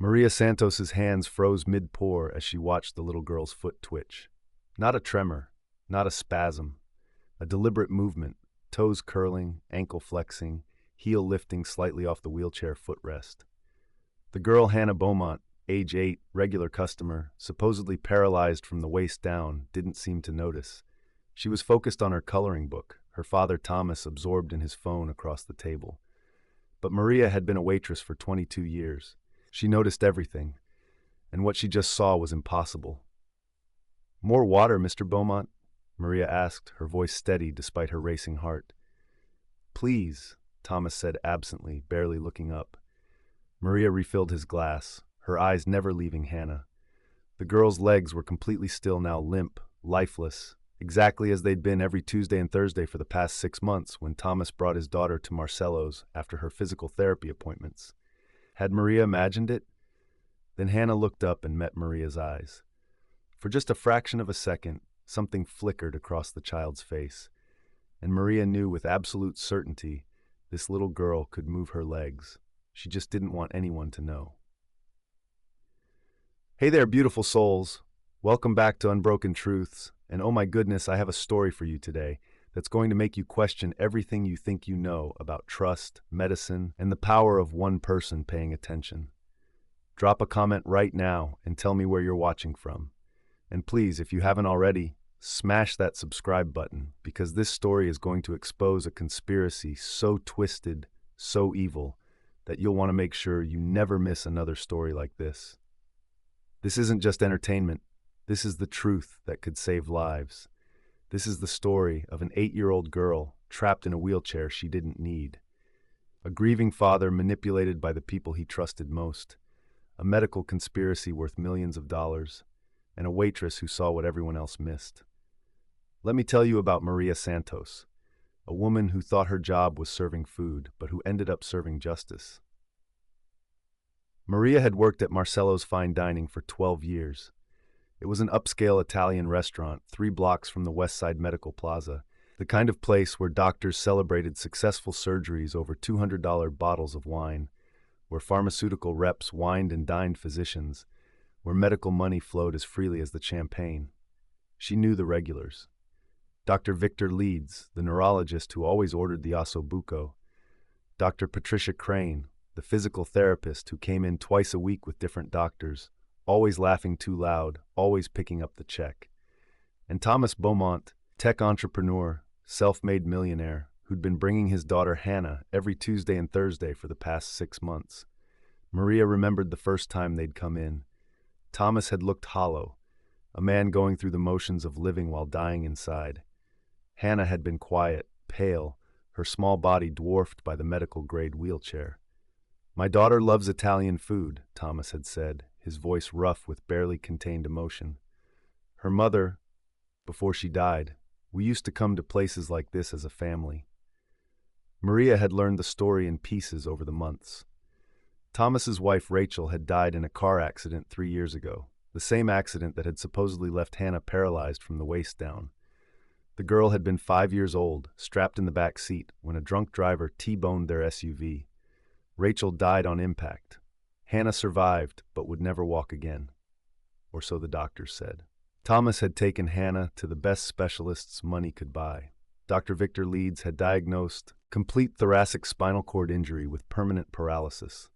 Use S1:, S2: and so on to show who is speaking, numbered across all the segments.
S1: Maria Santos's hands froze mid-pour as she watched the little girl's foot twitch. Not a tremor, not a spasm, a deliberate movement, toes curling, ankle flexing, heel lifting slightly off the wheelchair footrest. The girl Hannah Beaumont, age 8, regular customer, supposedly paralyzed from the waist down, didn't seem to notice. She was focused on her coloring book, her father Thomas absorbed in his phone across the table. But Maria had been a waitress for 22 years. She noticed everything, and what she just saw was impossible. "More water, Mr. Beaumont?" Maria asked, her voice steady despite her racing heart. "Please," Thomas said absently, barely looking up. Maria refilled his glass, her eyes never leaving Hannah. The girl's legs were completely still now, limp, lifeless, exactly as they'd been every Tuesday and Thursday for the past 6 months when Thomas brought his daughter to Marcello's after her physical therapy appointments. Had Maria imagined it? Then Hannah looked up and met Maria's eyes. For just a fraction of a second, something flickered across the child's face, and Maria knew with absolute certainty this little girl could move her legs. She just didn't want anyone to know. Hey there, beautiful souls. Welcome back to Unbroken Truths, and oh my goodness, I have a story for you today that's going to make you question everything you think you know about trust, medicine, and the power of one person paying attention. Drop a comment right now and tell me where you're watching from. And please, if you haven't already, smash that subscribe button, because this story is going to expose a conspiracy so twisted, so evil, that you'll want to make sure you never miss another story like this. This isn't just entertainment. This is the truth that could save lives. This is the story of an 8-year-old girl trapped in a wheelchair she didn't need. A grieving father manipulated by the people he trusted most. A medical conspiracy worth millions of dollars. And a waitress who saw what everyone else missed. Let me tell you about Maria Santos, a woman who thought her job was serving food, but who ended up serving justice. Maria had worked at Marcello's Fine Dining for 12 years. It was an upscale Italian restaurant 3 blocks from the West Side Medical Plaza, the kind of place where doctors celebrated successful surgeries over $200 bottles of wine, where pharmaceutical reps wined and dined physicians, where medical money flowed as freely as the champagne. She knew the regulars. Dr. Victor Leeds, the neurologist who always ordered the ossobuco. Dr. Patricia Crane, the physical therapist who came in twice a week with different doctors, always laughing too loud, always picking up the check. And Thomas Beaumont, tech entrepreneur, self-made millionaire, who'd been bringing his daughter Hannah every Tuesday and Thursday for the past 6 months. Maria remembered the first time they'd come in. Thomas had looked hollow, a man going through the motions of living while dying inside. Hannah had been quiet, pale, her small body dwarfed by the medical-grade wheelchair. "My daughter loves Italian food," Thomas had said, his voice rough with barely contained emotion. "Her mother, before she died, we used to come to places like this as a family." Maria had learned the story in pieces over the months. Thomas's wife Rachel had died in a car accident 3 years ago, the same accident that had supposedly left Hannah paralyzed from the waist down. The girl had been 5 years old, strapped in the back seat, when a drunk driver T-boned their SUV. Rachel died on impact. Hannah survived, but would never walk again. Or so the doctors said. Thomas had taken Hannah to the best specialists money could buy. Dr. Victor Leeds had diagnosed complete thoracic spinal cord injury with permanent paralysis.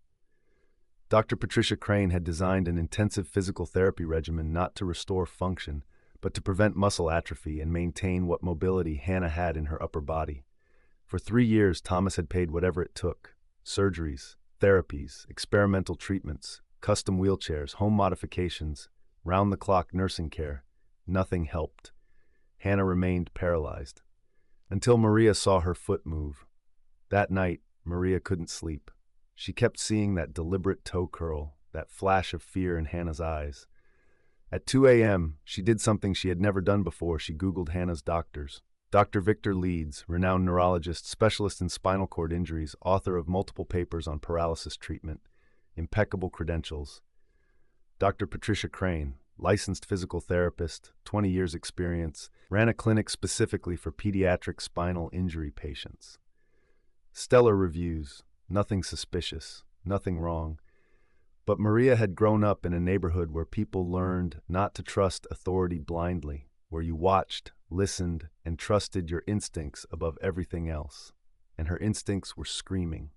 S1: Dr. Patricia Crane had designed an intensive physical therapy regimen not to restore function, but to prevent muscle atrophy and maintain what mobility Hannah had in her upper body. For 3 years, Thomas had paid whatever it took. Surgeries, therapies, experimental treatments, custom wheelchairs, home modifications, round-the-clock nursing care. Nothing helped. Hannah remained paralyzed. Until Maria saw her foot move. That night, Maria couldn't sleep. She kept seeing that deliberate toe curl, that flash of fear in Hannah's eyes. At 2 a.m., she did something she had never done before. She Googled Hannah's doctors. Dr. Victor Leeds, renowned neurologist, specialist in spinal cord injuries, author of multiple papers on paralysis treatment, impeccable credentials. Dr. Patricia Crane, licensed physical therapist, 20 years experience, ran a clinic specifically for pediatric spinal injury patients. Stellar reviews, nothing suspicious, nothing wrong. But Maria had grown up in a neighborhood where people learned not to trust authority blindly, where you watched, listened, and trusted your instincts above everything else. And her instincts were screaming.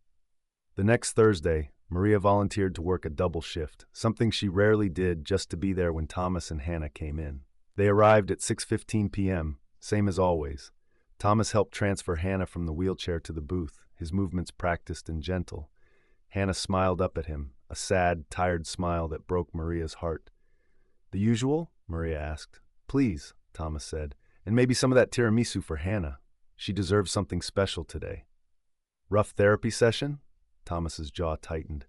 S1: The next Thursday, Maria volunteered to work a double shift, something she rarely did just to be there when Thomas and Hannah came in. They arrived at 6:15 p.m., same as always. Thomas helped transfer Hannah from the wheelchair to the booth, his movements practiced and gentle. Hannah smiled up at him, a sad, tired smile that broke Maria's heart. "The usual?" Maria asked. "Please," Thomas said, "and maybe some of that tiramisu for Hannah. She deserves something special today." "Rough therapy session?" Thomas's jaw tightened.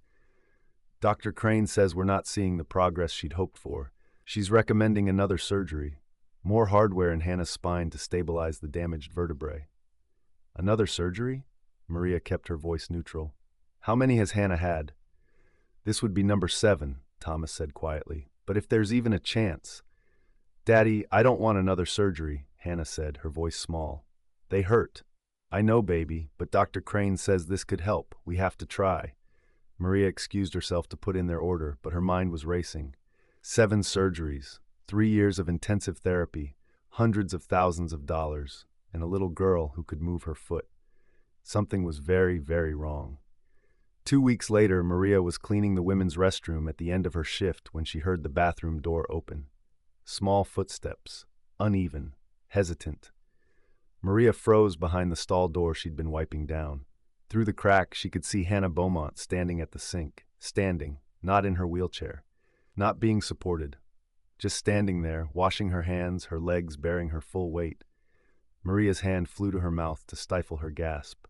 S1: "Dr. Crane says we're not seeing the progress she'd hoped for. She's recommending another surgery. More hardware in Hannah's spine to stabilize the damaged vertebrae." "Another surgery?" Maria kept her voice neutral. "How many has Hannah had?" "This would be number 7, Thomas said quietly. "But if there's even a chance—" "Daddy, I don't want another surgery," Hannah said, her voice small. "They hurt." "I know, baby, but Dr. Crane says this could help. We have to try." Maria excused herself to put in their order, but her mind was racing. 7 surgeries, 3 years of intensive therapy, hundreds of thousands of dollars, and a little girl who could move her foot. Something was very, very wrong. 2 weeks later, Maria was cleaning the women's restroom at the end of her shift when she heard the bathroom door open. Small footsteps, uneven, hesitant. Maria froze behind the stall door she'd been wiping down. Through the crack, she could see Hannah Beaumont standing at the sink, standing, not in her wheelchair, not being supported, just standing there, washing her hands, her legs bearing her full weight. Maria's hand flew to her mouth to stifle her gasp.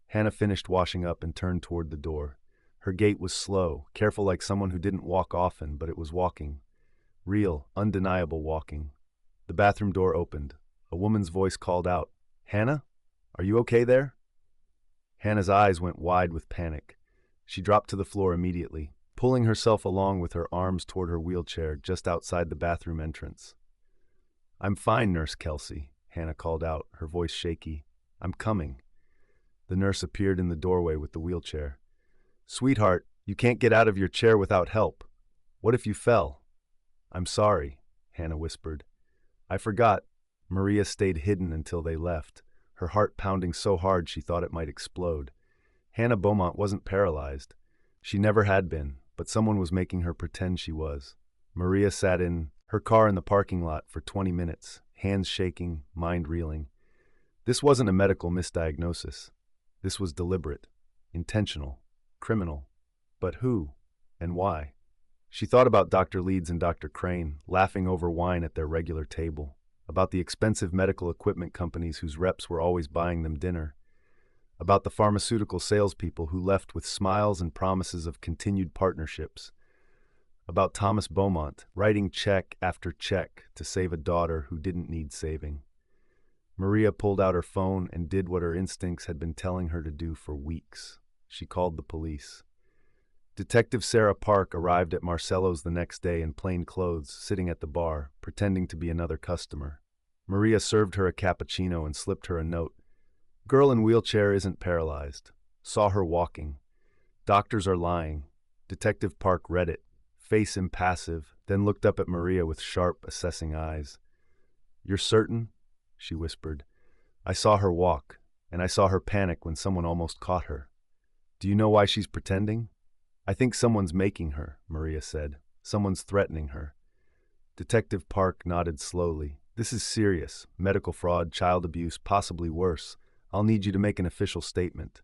S1: Hannah finished washing up and turned toward the door. Her gait was slow, careful like someone who didn't walk often, but it was walking. Real, undeniable walking. The bathroom door opened. A woman's voice called out, "Hannah? Are you okay there?" Hannah's eyes went wide with panic. She dropped to the floor immediately, pulling herself along with her arms toward her wheelchair just outside the bathroom entrance. "I'm fine, Nurse Kelsey," Hannah called out, her voice shaky. "I'm coming." The nurse appeared in the doorway with the wheelchair. "Sweetheart, you can't get out of your chair without help. What if you fell?" "I'm sorry," Hannah whispered. "I forgot." Maria stayed hidden until they left, her heart pounding so hard she thought it might explode. Hannah Beaumont wasn't paralyzed. She never had been, but someone was making her pretend she was. Maria sat in her car in the parking lot for 20 minutes, hands shaking, mind reeling. This wasn't a medical misdiagnosis. This was deliberate, intentional, criminal. But who and why? She thought about Dr. Leeds and Dr. Crane, laughing over wine at their regular table, about the expensive medical equipment companies whose reps were always buying them dinner, about the pharmaceutical salespeople who left with smiles and promises of continued partnerships, about Thomas Beaumont writing check after check to save a daughter who didn't need saving. Maria pulled out her phone and did what her instincts had been telling her to do for weeks. She called the police. Detective Sarah Park arrived at Marcello's the next day in plain clothes, sitting at the bar, pretending to be another customer. Maria served her a cappuccino and slipped her a note. "Girl in wheelchair isn't paralyzed. Saw her walking. Doctors are lying." Detective Park read it, face impassive, then looked up at Maria with sharp, assessing eyes. "You're certain?" she whispered. "I saw her walk, and I saw her panic when someone almost caught her. Do you know why she's pretending?" "I think someone's making her," Maria said. "Someone's threatening her." Detective Park nodded slowly. "This is serious. Medical fraud, child abuse, possibly worse. I'll need you to make an official statement."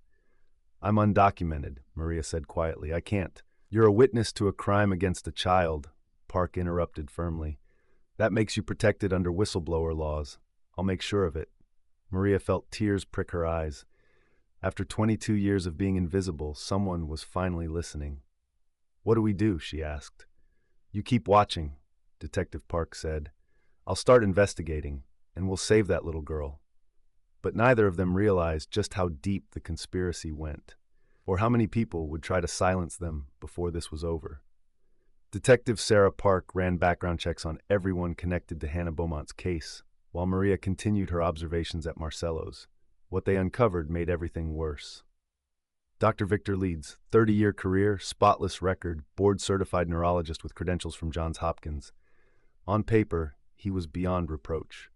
S1: "I'm undocumented," Maria said quietly. "I can't." "You're a witness to a crime against a child," Park interrupted firmly. "That makes you protected under whistleblower laws. I'll make sure of it." Maria felt tears prick her eyes. After 22 years of being invisible, someone was finally listening. "What do we do?" she asked. "You keep watching," Detective Park said. "I'll start investigating, and we'll save that little girl." But neither of them realized just how deep the conspiracy went, or how many people would try to silence them before this was over. Detective Sarah Park ran background checks on everyone connected to Hannah Beaumont's case, while Maria continued her observations at Marcello's. What they uncovered made everything worse. Dr. Victor Leeds, 30-year career, spotless record, board-certified neurologist with credentials from Johns Hopkins. On paper, he was beyond reproach.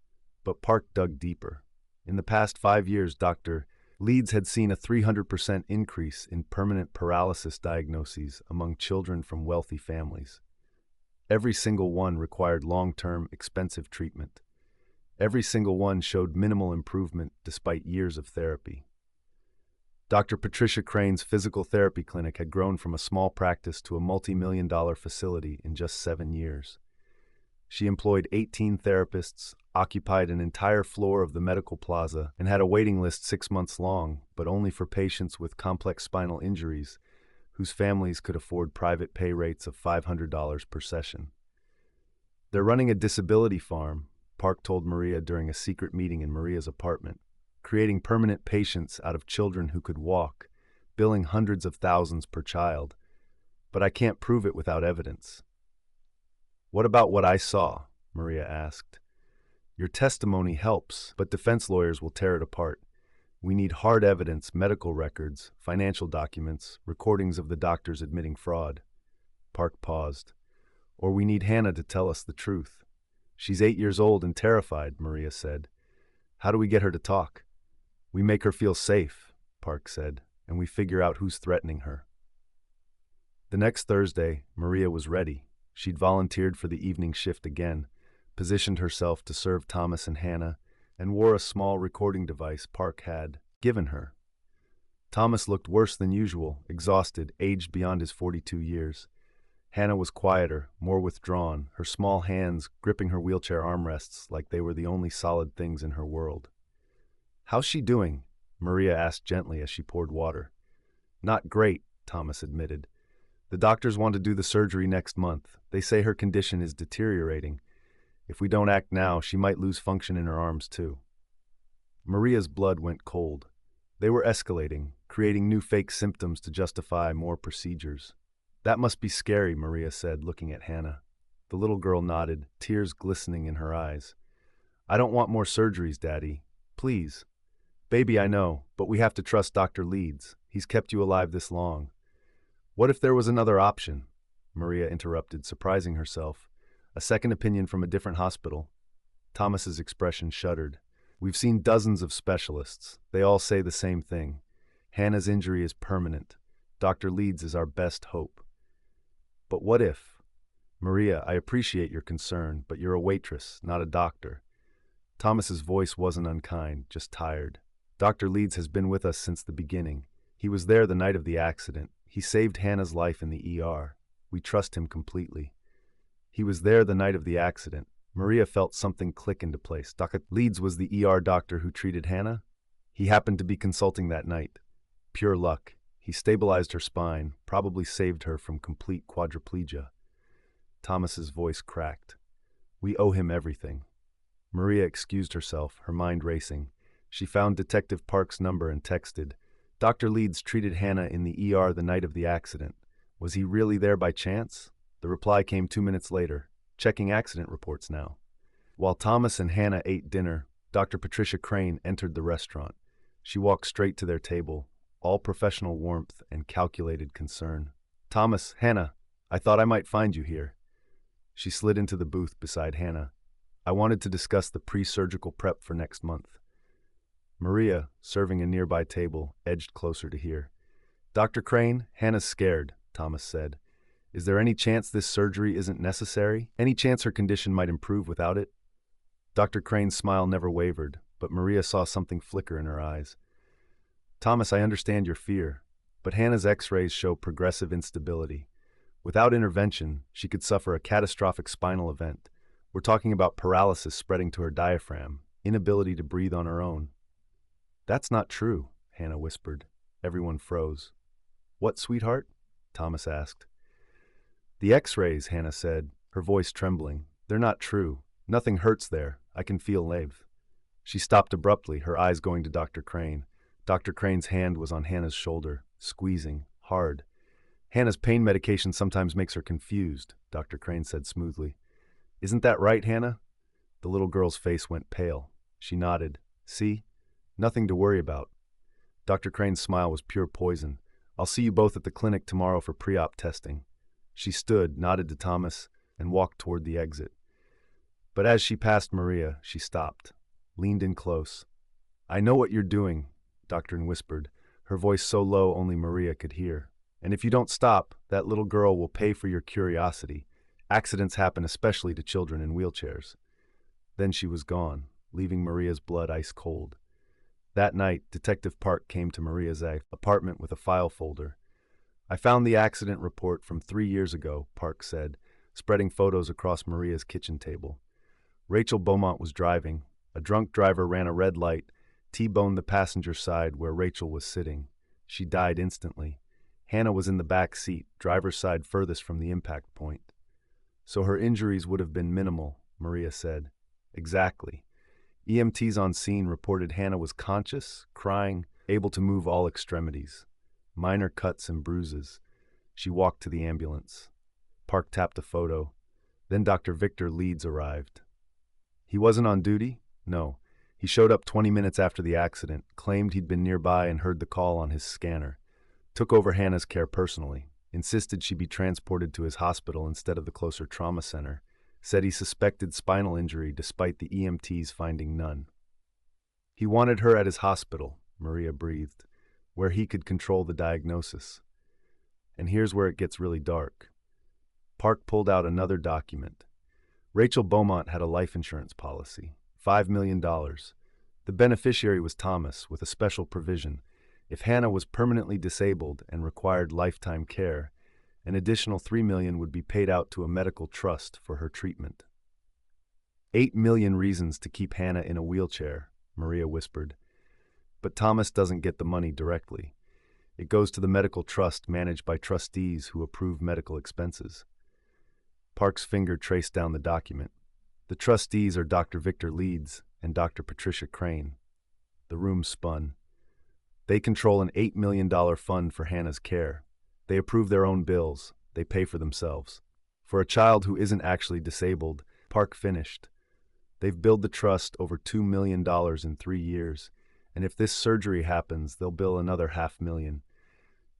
S1: But Park dug deeper. In the past 5 years, Dr. Leeds had seen a 300% increase in permanent paralysis diagnoses among children from wealthy families. Every single one required long-term, expensive treatment. Every single one showed minimal improvement despite years of therapy. Dr. Patricia Crane's physical therapy clinic had grown from a small practice to a multi-million-dollar facility in just 7 years. She employed 18 therapists, occupied an entire floor of the medical plaza, and had a waiting list 6 months long, but only for patients with complex spinal injuries whose families could afford private pay rates of $500 per session. "They're running a disability farm," Park told Maria during a secret meeting in Maria's apartment, "creating permanent patients out of children who could walk, billing hundreds of thousands per child. But I can't prove it without evidence." "What about what I saw?" Maria asked. "Your testimony helps, but defense lawyers will tear it apart. We need hard evidence, medical records, financial documents, recordings of the doctors admitting fraud." Park paused. "Or we need Hannah to tell us the truth." "She's 8 years old and terrified," Maria said. "How do we get her to talk?" "We make her feel safe," Park said, "and we figure out who's threatening her." The next Thursday, Maria was ready. She'd volunteered for the evening shift again, positioned herself to serve Thomas and Hannah, and wore a small recording device Park had given her. Thomas looked worse than usual, exhausted, aged beyond his 42 years. Hannah was quieter, more withdrawn, her small hands gripping her wheelchair armrests like they were the only solid things in her world. "How's she doing?" Maria asked gently as she poured water. "Not great," Thomas admitted. "The doctors want to do the surgery next month. They say her condition is deteriorating. If we don't act now, she might lose function in her arms too." Maria's blood went cold. They were escalating, creating new fake symptoms to justify more procedures. "That must be scary," Maria said, looking at Hannah. The little girl nodded, tears glistening in her eyes. "I don't want more surgeries, Daddy. Please." "Baby, I know, but we have to trust Dr. Leeds. He's kept you alive this long." "What if there was another option?" Maria interrupted, surprising herself. "A second opinion from a different hospital?" Thomas's expression shuddered. "We've seen dozens of specialists. They all say the same thing. Hannah's injury is permanent. Dr. Leeds is our best hope." "But what if?" "Maria, I appreciate your concern, but you're a waitress, not a doctor." Thomas's voice wasn't unkind, just tired. "Dr. Leeds has been with us since the beginning. He was there the night of the accident. He saved Hannah's life in the ER. We trust him completely." "He was there the night of the accident." Maria felt something click into place. "Dr. Leeds was the ER doctor who treated Hannah?" "He happened to be consulting that night. Pure luck. He stabilized her spine, probably saved her from complete quadriplegia." Thomas's voice cracked. "We owe him everything." Maria excused herself, her mind racing. She found Detective Park's number and texted, "Dr. Leeds treated Hannah in the ER the night of the accident. Was he really there by chance?" The reply came 2 minutes later, "Checking accident reports now." While Thomas and Hannah ate dinner, Dr. Patricia Crane entered the restaurant. She walked straight to their table, all professional warmth and calculated concern. "Thomas, Hannah, I thought I might find you here." She slid into the booth beside Hannah. "I wanted to discuss the pre-surgical prep for next month." Maria, serving a nearby table, edged closer to hear. "Dr. Crane, Hannah's scared," Thomas said. "Is there any chance this surgery isn't necessary? Any chance her condition might improve without it?" Dr. Crane's smile never wavered, but Maria saw something flicker in her eyes. "Thomas, I understand your fear, but Hannah's X-rays show progressive instability. Without intervention, she could suffer a catastrophic spinal event. We're talking about paralysis spreading to her diaphragm, inability to breathe on her own." "That's not true," Hannah whispered. Everyone froze. "What, sweetheart?" Thomas asked. "The X-rays," Hannah said, her voice trembling. "They're not true. Nothing hurts there. I can feel lave." She stopped abruptly, her eyes going to Dr. Crane. Dr. Crane's hand was on Hannah's shoulder, squeezing, hard. "Hannah's pain medication sometimes makes her confused," Dr. Crane said smoothly. "Isn't that right, Hannah?" The little girl's face went pale. She nodded. "See? Nothing to worry about." Dr. Crane's smile was pure poison. I'll see you both at the clinic tomorrow for pre-op testing. She stood, nodded to Thomas, and walked toward the exit. But as she passed Maria, she stopped, leaned in close. I know what you're doing, Doctor whispered, her voice so low only Maria could hear. And if you don't stop, that little girl will pay for your curiosity. Accidents happen especially to children in wheelchairs. Then she was gone, leaving Maria's blood ice cold. That night, Detective Park came to Maria's apartment with a file folder. I found the accident report from 3 years ago, Park said, spreading photos across Maria's kitchen table. Rachel Beaumont was driving. A drunk driver ran a red light, T-boned the passenger side where Rachel was sitting. She died instantly. Hannah was in the back seat, driver's side furthest from the impact point. So her injuries would have been minimal, Maria said. Exactly. EMTs on scene reported Hannah was conscious, crying, able to move all extremities. Minor cuts and bruises. She walked to the ambulance. Park tapped a photo. Then Dr. Victor Leeds arrived. He wasn't on duty? No. He showed up 20 minutes after the accident, claimed he'd been nearby and heard the call on his scanner. Took over Hannah's care personally, insisted she be transported to his hospital instead of the closer trauma center, said he suspected spinal injury despite the EMTs finding none. He wanted her at his hospital, Maria breathed, where he could control the diagnosis. And here's where it gets really dark. Park pulled out another document. Rachel Beaumont had a life insurance policy, $5 million. The beneficiary was Thomas, with a special provision. If Hannah was permanently disabled and required lifetime care, an additional $3 million would be paid out to a medical trust for her treatment. 8 million reasons to keep Hannah in a wheelchair, Maria whispered. But Thomas doesn't get the money directly. It goes to the medical trust managed by trustees who approve medical expenses. Park's finger traced down the document. The trustees are Dr. Victor Leeds and Dr. Patricia Crane. The room spun. They control an $8 million fund for Hannah's care. They approve their own bills. They pay for themselves. For a child who isn't actually disabled, Park finished. They've billed the trust over $2 million in 3 years, and if this surgery happens, they'll bill another $500,000.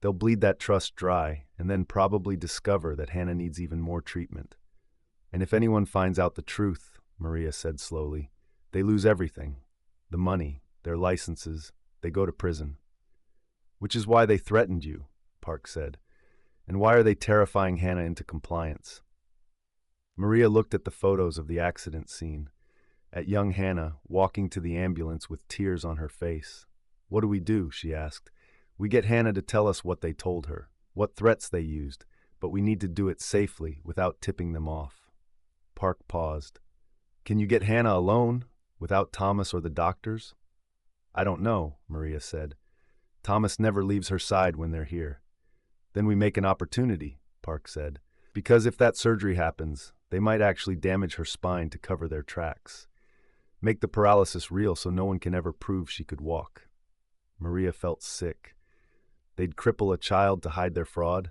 S1: They'll bleed that trust dry, and then probably discover that Hannah needs even more treatment. And if anyone finds out the truth, Maria said slowly, they lose everything. The money, their licenses, they go to prison. Which is why they threatened you, Park said. And why are they terrifying Hannah into compliance? Maria looked at the photos of the accident scene, at young Hannah walking to the ambulance with tears on her face. What do we do? She asked. We get Hannah to tell us what they told her, what threats they used, but we need to do it safely without tipping them off. Park paused. Can you get Hannah alone, without Thomas or the doctors? I don't know, Maria said. Thomas never leaves her side when they're here. Then we make an opportunity, Park said, because if that surgery happens, they might actually damage her spine to cover their tracks. Make the paralysis real so no one can ever prove she could walk. Maria felt sick. They'd cripple a child to hide their fraud?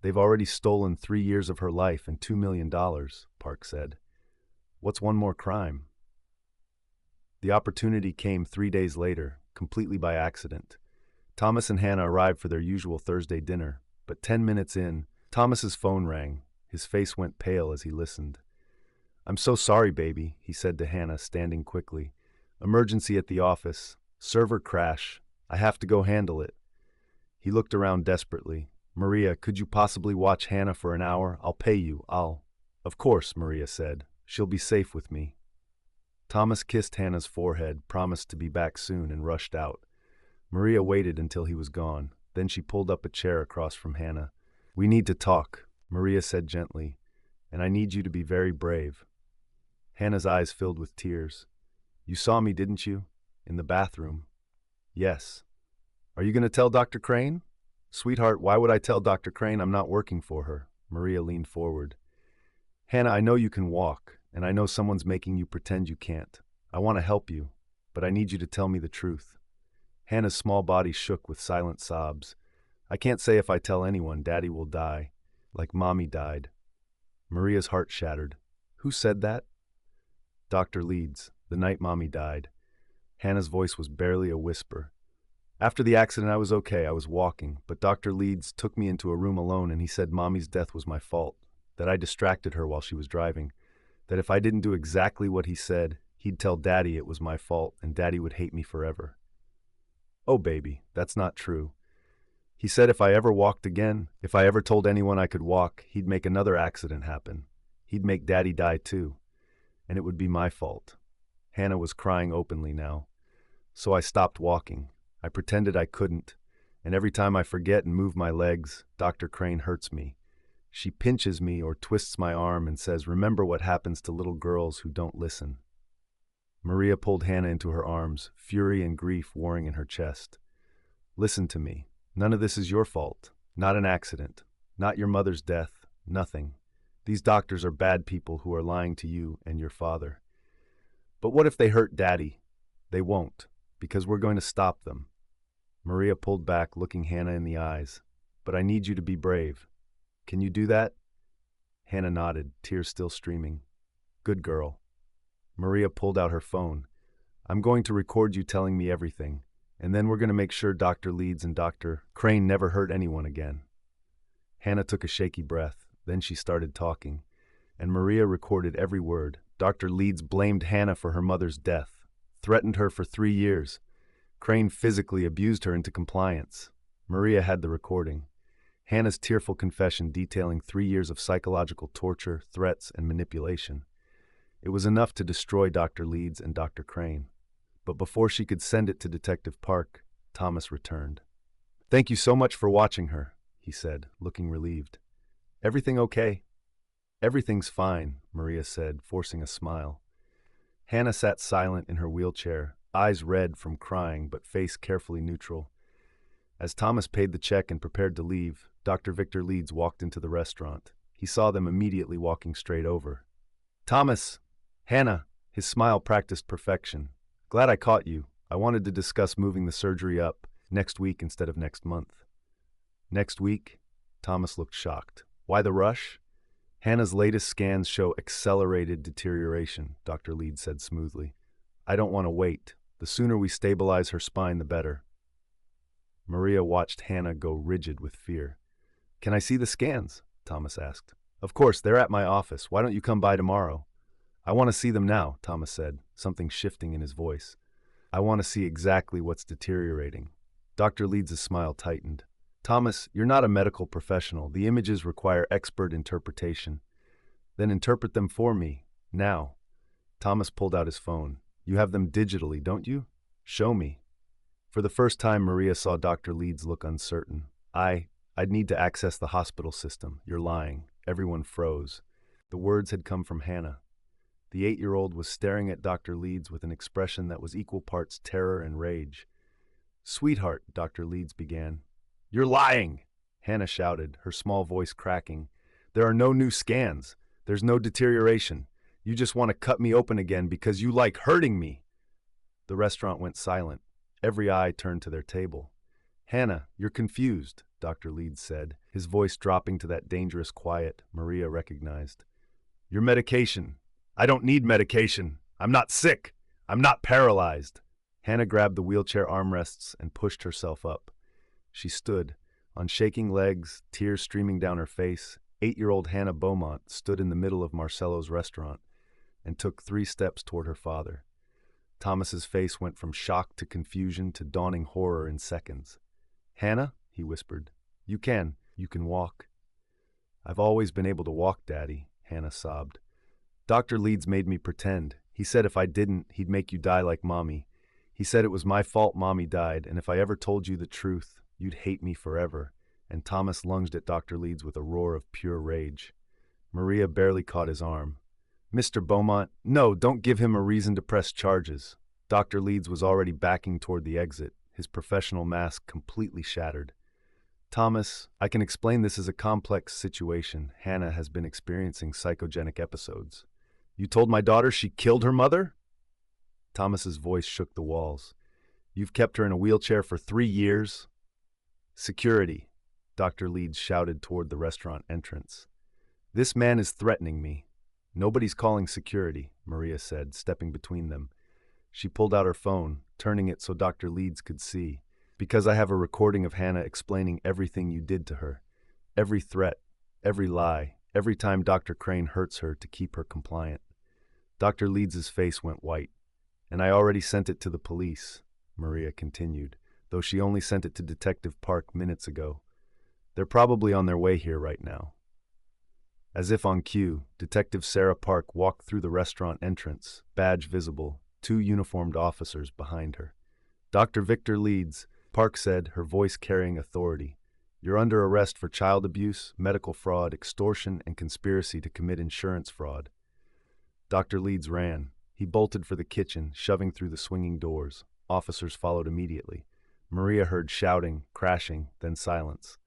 S1: They've already stolen 3 years of her life and $2 million, Park said. What's one more crime? The opportunity came 3 days later, completely by accident. Thomas and Hannah arrived for their usual Thursday dinner, but 10 minutes in, Thomas's phone rang. His face went pale as he listened. I'm so sorry, baby, he said to Hannah, standing quickly. Emergency at the office. Server crash. I have to go handle it. He looked around desperately. Maria, could you possibly watch Hannah for an hour? I'll pay you. Of course, Maria said. She'll be safe with me. Thomas kissed Hannah's forehead, promised to be back soon, and rushed out. Maria waited until he was gone. Then she pulled up a chair across from Hannah. We need to talk, Maria said gently, and I need you to be very brave. Hannah's eyes filled with tears. You saw me, didn't you? In the bathroom. Yes. Are you going to tell Dr. Crane? Sweetheart, why would I tell Dr. Crane? I'm not working for her. Maria leaned forward. Hannah, I know you can walk, and I know someone's making you pretend you can't. I want to help you, but I need you to tell me the truth. Hannah's small body shook with silent sobs. I can't say if I tell anyone, Daddy will die, like Mommy died. Maria's heart shattered. Who said that? Dr. Leeds, the night Mommy died. Hannah's voice was barely a whisper. After the accident, I was okay. I was walking, but Dr. Leeds took me into a room alone and he said Mommy's death was my fault, that I distracted her while she was driving, that if I didn't do exactly what he said, he'd tell Daddy it was my fault and Daddy would hate me forever. Oh, baby, that's not true. He said if I ever walked again, if I ever told anyone I could walk, he'd make another accident happen. He'd make Daddy die too, and it would be my fault. Hannah was crying openly now. So I stopped walking. I pretended I couldn't, and every time I forget and move my legs, Dr. Crane hurts me. She pinches me or twists my arm and says, "Remember what happens to little girls who don't listen." Maria pulled Hannah into her arms, fury and grief warring in her chest. "Listen to me. None of this is your fault. Not an accident. Not your mother's death. Nothing. These doctors are bad people who are lying to you and your father. But what if they hurt Daddy? They won't, because we're going to stop them." Maria pulled back, looking Hannah in the eyes. "But I need you to be brave. Can you do that?" Hannah nodded, tears still streaming. "Good girl." Maria pulled out her phone. "I'm going to record you telling me everything, and then we're going to make sure Dr. Leeds and Dr. Crane never hurt anyone again." Hannah took a shaky breath. Then she started talking, and Maria recorded every word. Dr. Leeds blamed Hannah for her mother's death, threatened her for 3 years. Crane physically abused her into compliance. Maria had the recording. Hannah's tearful confession detailing 3 years of psychological torture, threats, and manipulation. It was enough to destroy Dr. Leeds and Dr. Crane. But before she could send it to Detective Park, Thomas returned. "Thank you so much for watching her," he said, looking relieved. "Everything okay?" "Everything's fine," Maria said, forcing a smile. Hannah sat silent in her wheelchair, eyes red from crying but face carefully neutral. As Thomas paid the check and prepared to leave, Dr. Victor Leeds walked into the restaurant. He saw them immediately walking straight over. "Thomas! Hannah!" His smile practiced perfection. "Glad I caught you. I wanted to discuss moving the surgery up next week instead of next month." "Next week?" Thomas looked shocked. "Why the rush?" "Hannah's latest scans show accelerated deterioration," Dr. Leeds said smoothly. "I don't want to wait. The sooner we stabilize her spine, the better." Maria watched Hannah go rigid with fear. "Can I see the scans?" Thomas asked. "Of course, they're at my office. Why don't you come by tomorrow?" "I want to see them now," Thomas said, something shifting in his voice. "I want to see exactly what's deteriorating." Dr. Leeds' smile tightened. "Thomas, you're not a medical professional. The images require expert interpretation." "Then interpret them for me, now." Thomas pulled out his phone. "You have them digitally, don't you? Show me." For the first time, Maria saw Dr. Leeds look uncertain. I'd need to access the hospital system. You're lying." Everyone froze. The words had come from Hannah. The 8-year-old was staring at Dr. Leeds with an expression that was equal parts terror and rage. "Sweetheart," Dr. Leeds began. "You're lying!" Hannah shouted, her small voice cracking. "There are no new scans. There's no deterioration. You just want to cut me open again because you like hurting me." The restaurant went silent. Every eye turned to their table. "Hannah, you're confused," Dr. Leeds said, his voice dropping to that dangerous quiet Maria recognized. "Your medication. I don't need medication. I'm not sick. I'm not paralyzed." Hannah grabbed the wheelchair armrests and pushed herself up. She stood, on shaking legs, tears streaming down her face. 8-year-old Hannah Beaumont stood in the middle of Marcelo's restaurant and took 3 steps toward her father. Thomas's face went from shock to confusion to dawning horror in seconds. "Hannah," he whispered, you can walk." "I've always been able to walk, Daddy," Hannah sobbed. "Dr. Leeds made me pretend. He said if I didn't, he'd make you die like Mommy. He said it was my fault Mommy died, and if I ever told you the truth, you'd hate me forever." And Thomas lunged at Dr. Leeds with a roar of pure rage. Maria barely caught his arm. "Mr. Beaumont, no, don't give him a reason to press charges." Dr. Leeds was already backing toward the exit, his professional mask completely shattered. "Thomas, I can explain this as a complex situation. Hannah has been experiencing psychogenic episodes." "You told my daughter she killed her mother?" Thomas's voice shook the walls. "You've kept her in a wheelchair for 3 years?" "Security," Dr. Leeds shouted toward the restaurant entrance. "This man is threatening me." "Nobody's calling security," Maria said, stepping between them. She pulled out her phone, turning it so Dr. Leeds could see. Because I have a recording of Hannah explaining everything you did to her. Every threat, every lie, every time Dr. Crane hurts her to keep her compliant. Dr. Leeds' face went white. And I already sent it to the police, Maria continued, though she only sent it to Detective Park minutes ago. They're probably on their way here right now. As if on cue, Detective Sarah Park walked through the restaurant entrance, badge visible, 2 uniformed officers behind her. Dr. Victor Leeds, Park said, her voice carrying authority. You're under arrest for child abuse, medical fraud, extortion, and conspiracy to commit insurance fraud. Dr. Leeds ran. He bolted for the kitchen, shoving through the swinging doors. Officers followed immediately. Maria heard shouting, crashing, then silence.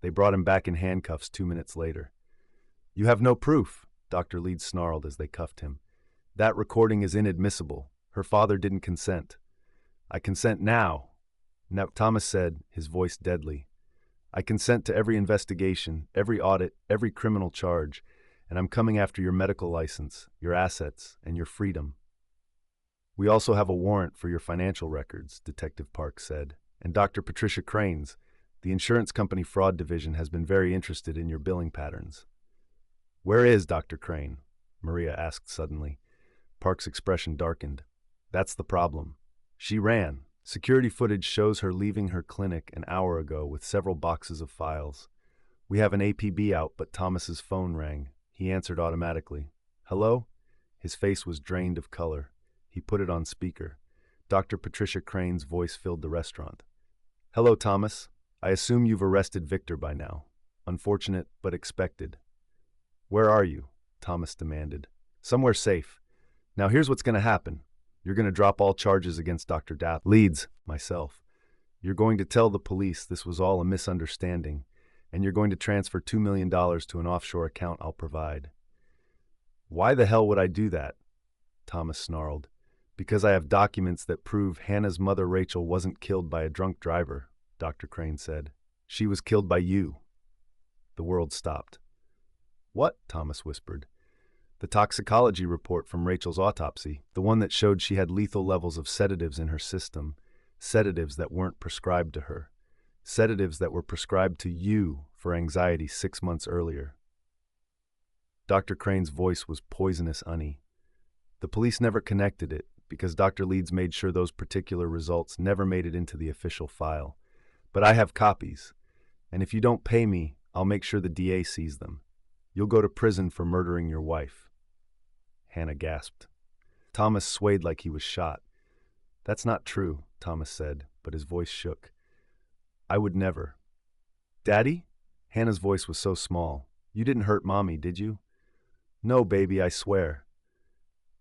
S1: They brought him back in handcuffs 2 minutes later. You have no proof, Dr. Leeds snarled as they cuffed him. That recording is inadmissible. Her father didn't consent. I consent now. Now, Thomas said, his voice deadly. I consent to every investigation, every audit, every criminal charge, and I'm coming after your medical license, your assets, and your freedom. We also have a warrant for your financial records, Detective Park said, and Dr. Patricia Crane's, the insurance company fraud division, has been very interested in your billing patterns. Where is Dr. Crane? Maria asked suddenly. Park's expression darkened. That's the problem. She ran. Security footage shows her leaving her clinic an hour ago with several boxes of files. We have an APB out, but Thomas's phone rang. He answered automatically. Hello? His face was drained of color. He put it on speaker. Dr. Patricia Crane's voice filled the restaurant. Hello, Thomas. I assume you've arrested Victor by now. Unfortunate, but expected. Where are you? Thomas demanded. Somewhere safe. Now here's what's going to happen. You're going to drop all charges against Dr. Leeds, myself. You're going to tell the police this was all a misunderstanding, and you're going to transfer $2 million to an offshore account I'll provide. Why the hell would I do that? Thomas snarled. Because I have documents that prove Hannah's mother Rachel wasn't killed by a drunk driver, Dr. Crane said. She was killed by you. The world stopped. What? Thomas whispered. The toxicology report from Rachel's autopsy, the one that showed she had lethal levels of sedatives in her system, sedatives that weren't prescribed to her, sedatives that were prescribed to you for anxiety 6 months earlier. Dr. Crane's voice was poisonous honey. The police never connected it because Dr. Leeds made sure those particular results never made it into the official file. But I have copies, and if you don't pay me, I'll make sure the DA sees them. You'll go to prison for murdering your wife. Hannah gasped. Thomas swayed like he was shot. That's not true, Thomas said, but his voice shook. I would never. Daddy? Hannah's voice was so small. You didn't hurt Mommy, did you? No, baby, I swear.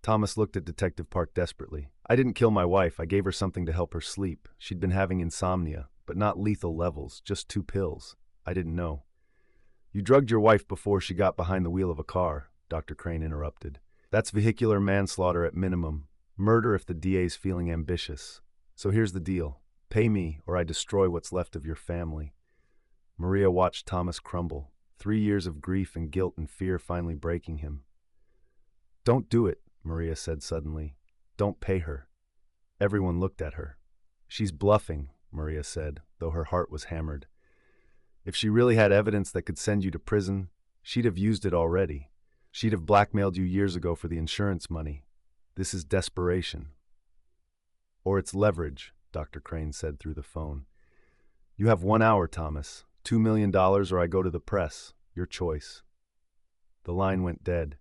S1: Thomas looked at Detective Park desperately. I didn't kill my wife. I gave her something to help her sleep. She'd been having insomnia, but not lethal levels, just 2 pills. I didn't know. You drugged your wife before she got behind the wheel of a car, Dr. Crane interrupted. That's vehicular manslaughter at minimum. Murder if the DA's feeling ambitious. So here's the deal. Pay me or I destroy what's left of your family. Maria watched Thomas crumble, 3 years of grief and guilt and fear finally breaking him. Don't do it, Maria said suddenly. Don't pay her. Everyone looked at her. She's bluffing, Maria said, though her heart was hammered. If she really had evidence that could send you to prison, she'd have used it already. She'd have blackmailed you years ago for the insurance money. This is desperation. Or it's leverage, Dr. Crane said through the phone. You have 1 hour, Thomas. $2 million or I go to the press. Your choice. The line went dead.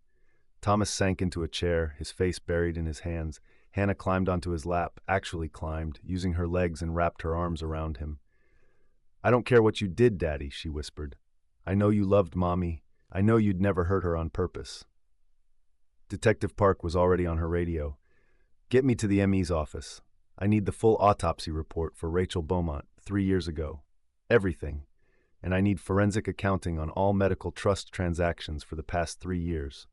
S1: Thomas sank into a chair, his face buried in his hands. Hannah climbed onto his lap, actually climbed, using her legs and wrapped her arms around him. I don't care what you did, Daddy, she whispered. I know you loved Mommy. I know you'd never hurt her on purpose. Detective Park was already on her radio. Get me to the ME's office. I need the full autopsy report for Rachel Beaumont 3 years ago. Everything. And I need forensic accounting on all medical trust transactions for the past 3 years.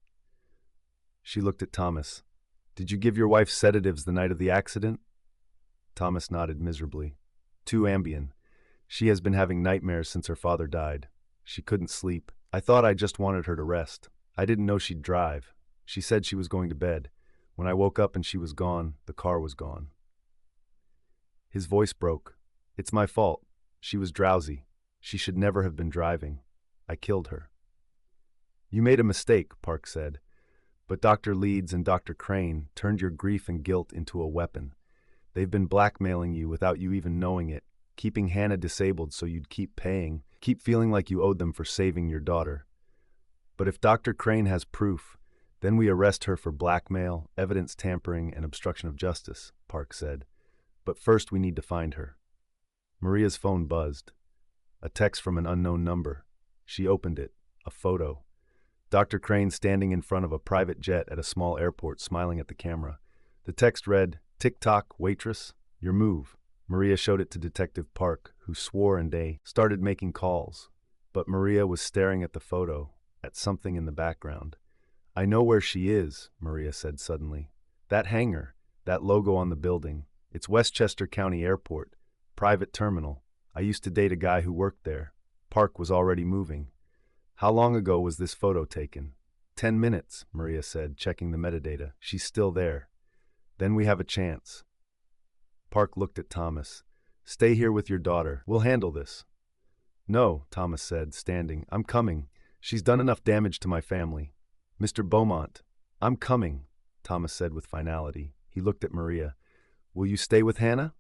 S1: She looked at Thomas. Did you give your wife sedatives the night of the accident? Thomas nodded miserably. 2 Ambien. She has been having nightmares since her father died. She couldn't sleep. I thought I just wanted her to rest. I didn't know she'd drive. She said she was going to bed. When I woke up and she was gone, the car was gone. His voice broke. It's my fault. She was drowsy. She should never have been driving. I killed her. You made a mistake, Park said. But Dr. Leeds and Dr. Crane turned your grief and guilt into a weapon. They've been blackmailing you without you even knowing it, keeping Hannah disabled so you'd keep paying, keep feeling like you owed them for saving your daughter. But if Dr. Crane has proof, then we arrest her for blackmail, evidence tampering, and obstruction of justice, Park said. But first we need to find her. Maria's phone buzzed. A text from an unknown number. She opened it. A photo. Dr. Crane standing in front of a private jet at a small airport smiling at the camera. The text read, "Tick-tock, waitress, your move." Maria showed it to Detective Park, who swore and they started making calls. But Maria was staring at the photo, at something in the background. "I know where she is," Maria said suddenly. "That hangar, that logo on the building. It's Westchester County Airport, private terminal. I used to date a guy who worked there." Park was already moving. "How long ago was this photo taken?" 10 minutes, Maria said, checking the metadata. "She's still there. Then we have a chance." Park looked at Thomas. "Stay here with your daughter. We'll handle this." "No," Thomas said, standing. "I'm coming. She's done enough damage to my family." "Mr. Beaumont." "I'm coming," Thomas said with finality. He looked at Maria. "Will you stay with Hannah?"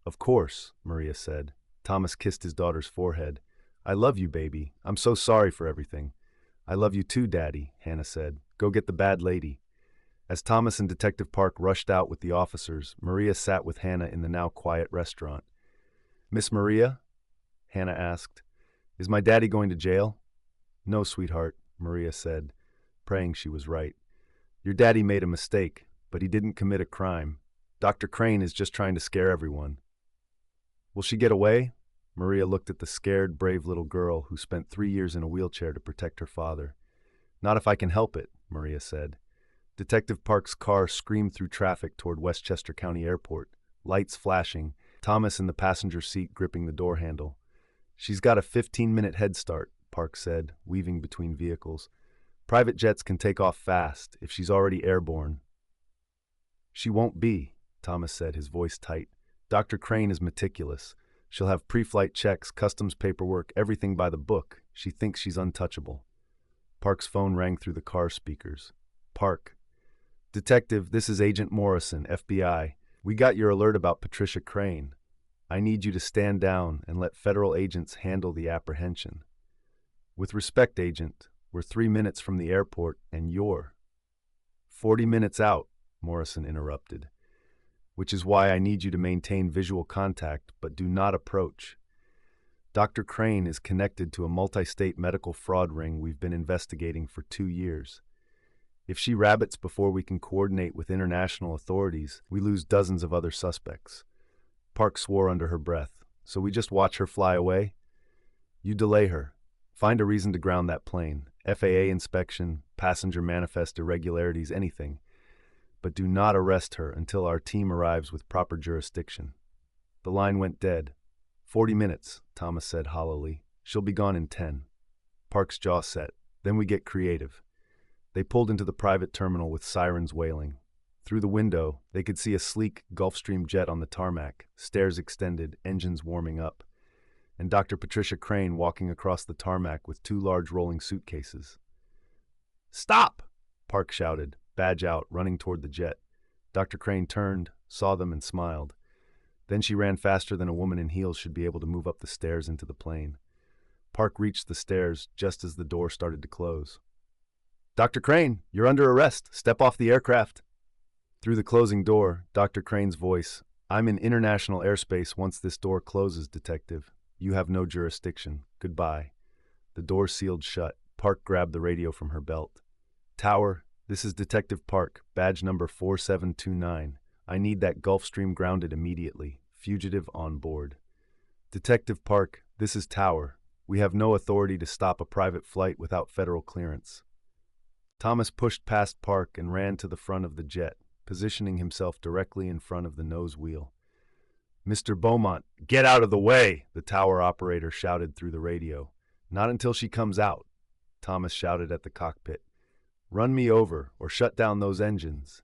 S1: "Of course," Maria said. Thomas kissed his daughter's forehead. "I love you, baby. I'm so sorry for everything." "I love you too, Daddy," Hannah said. "Go get the bad lady." As Thomas and Detective Park rushed out with the officers, Maria sat with Hannah in the now quiet restaurant. "Miss Maria?" Hannah asked. "Is my daddy going to jail?" "No, sweetheart," Maria said, praying she was right. "Your daddy made a mistake, but he didn't commit a crime. Dr. Crane is just trying to scare everyone." "Will she get away?" Maria looked at the scared, brave little girl who spent 3 years in a wheelchair to protect her father. "Not if I can help it," Maria said. Detective Park's car screamed through traffic toward Westchester County Airport, lights flashing, Thomas in the passenger seat gripping the door handle. "She's got a 15-minute head start," Park said, weaving between vehicles. "Private jets can take off fast if she's already airborne." "She won't be," Thomas said, his voice tight. "Dr. Crane is meticulous. She'll have pre-flight checks, customs paperwork, everything by the book. She thinks she's untouchable." Park's phone rang through the car speakers. "Park." "Detective, this is Agent Morrison, FBI. We got your alert about Patricia Crane. I need you to stand down and let federal agents handle the apprehension." "With respect, Agent, we're 3 minutes from the airport and you're 40 minutes out," Morrison interrupted. "Which is why I need you to maintain visual contact, but do not approach. Dr. Crane is connected to a multi-state medical fraud ring we've been investigating for 2 years. If she rabbits before we can coordinate with international authorities, we lose dozens of other suspects." Park swore under her breath. "So we just watch her fly away?" "You delay her. Find a reason to ground that plane. FAA inspection, passenger manifest irregularities, anything. But do not arrest her until our team arrives with proper jurisdiction." The line went dead. 40 minutes, Thomas said hollowly. "She'll be gone in 10. Park's jaw set. "Then we get creative." They pulled into the private terminal with sirens wailing. Through the window, they could see a sleek Gulfstream jet on the tarmac, stairs extended, engines warming up, and Dr. Patricia Crane walking across the tarmac with 2 large rolling suitcases. "Stop!" Park shouted, badge out, running toward the jet. Dr. Crane turned, saw them, and smiled. Then she ran faster than a woman in heels should be able to move up the stairs into the plane. Park reached the stairs just as the door started to close. "Dr. Crane, you're under arrest. Step off the aircraft." Through the closing door, Dr. Crane's voice, "I'm in international airspace once this door closes, Detective. You have no jurisdiction. Goodbye." The door sealed shut. Park grabbed the radio from her belt. "Tower, this is Detective Park, badge number 4729. I need that Gulfstream grounded immediately. Fugitive on board." "Detective Park, this is Tower. We have no authority to stop a private flight without federal clearance." Thomas pushed past Park and ran to the front of the jet, positioning himself directly in front of the nose wheel. "Mr. Beaumont, get out of the way!" the tower operator shouted through the radio. "Not until she comes out," Thomas shouted at the cockpit. "Run me over or shut down those engines."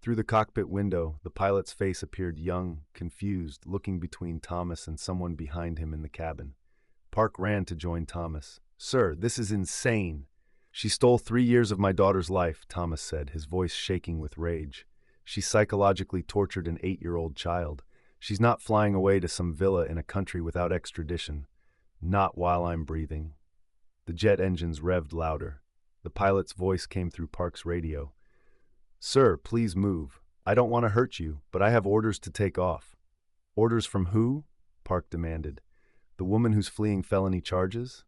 S1: Through the cockpit window, the pilot's face appeared young, confused, looking between Thomas and someone behind him in the cabin. Park ran to join Thomas. "Sir, this is insane." "She stole 3 years of my daughter's life," Thomas said, his voice shaking with rage. "She psychologically tortured an 8-year-old child. She's not flying away to some villa in a country without extradition. Not while I'm breathing." The jet engines revved louder. The pilot's voice came through Park's radio. "Sir, please move. I don't want to hurt you, but I have orders to take off." "Orders from who?" Park demanded. "The woman who's fleeing felony charges?"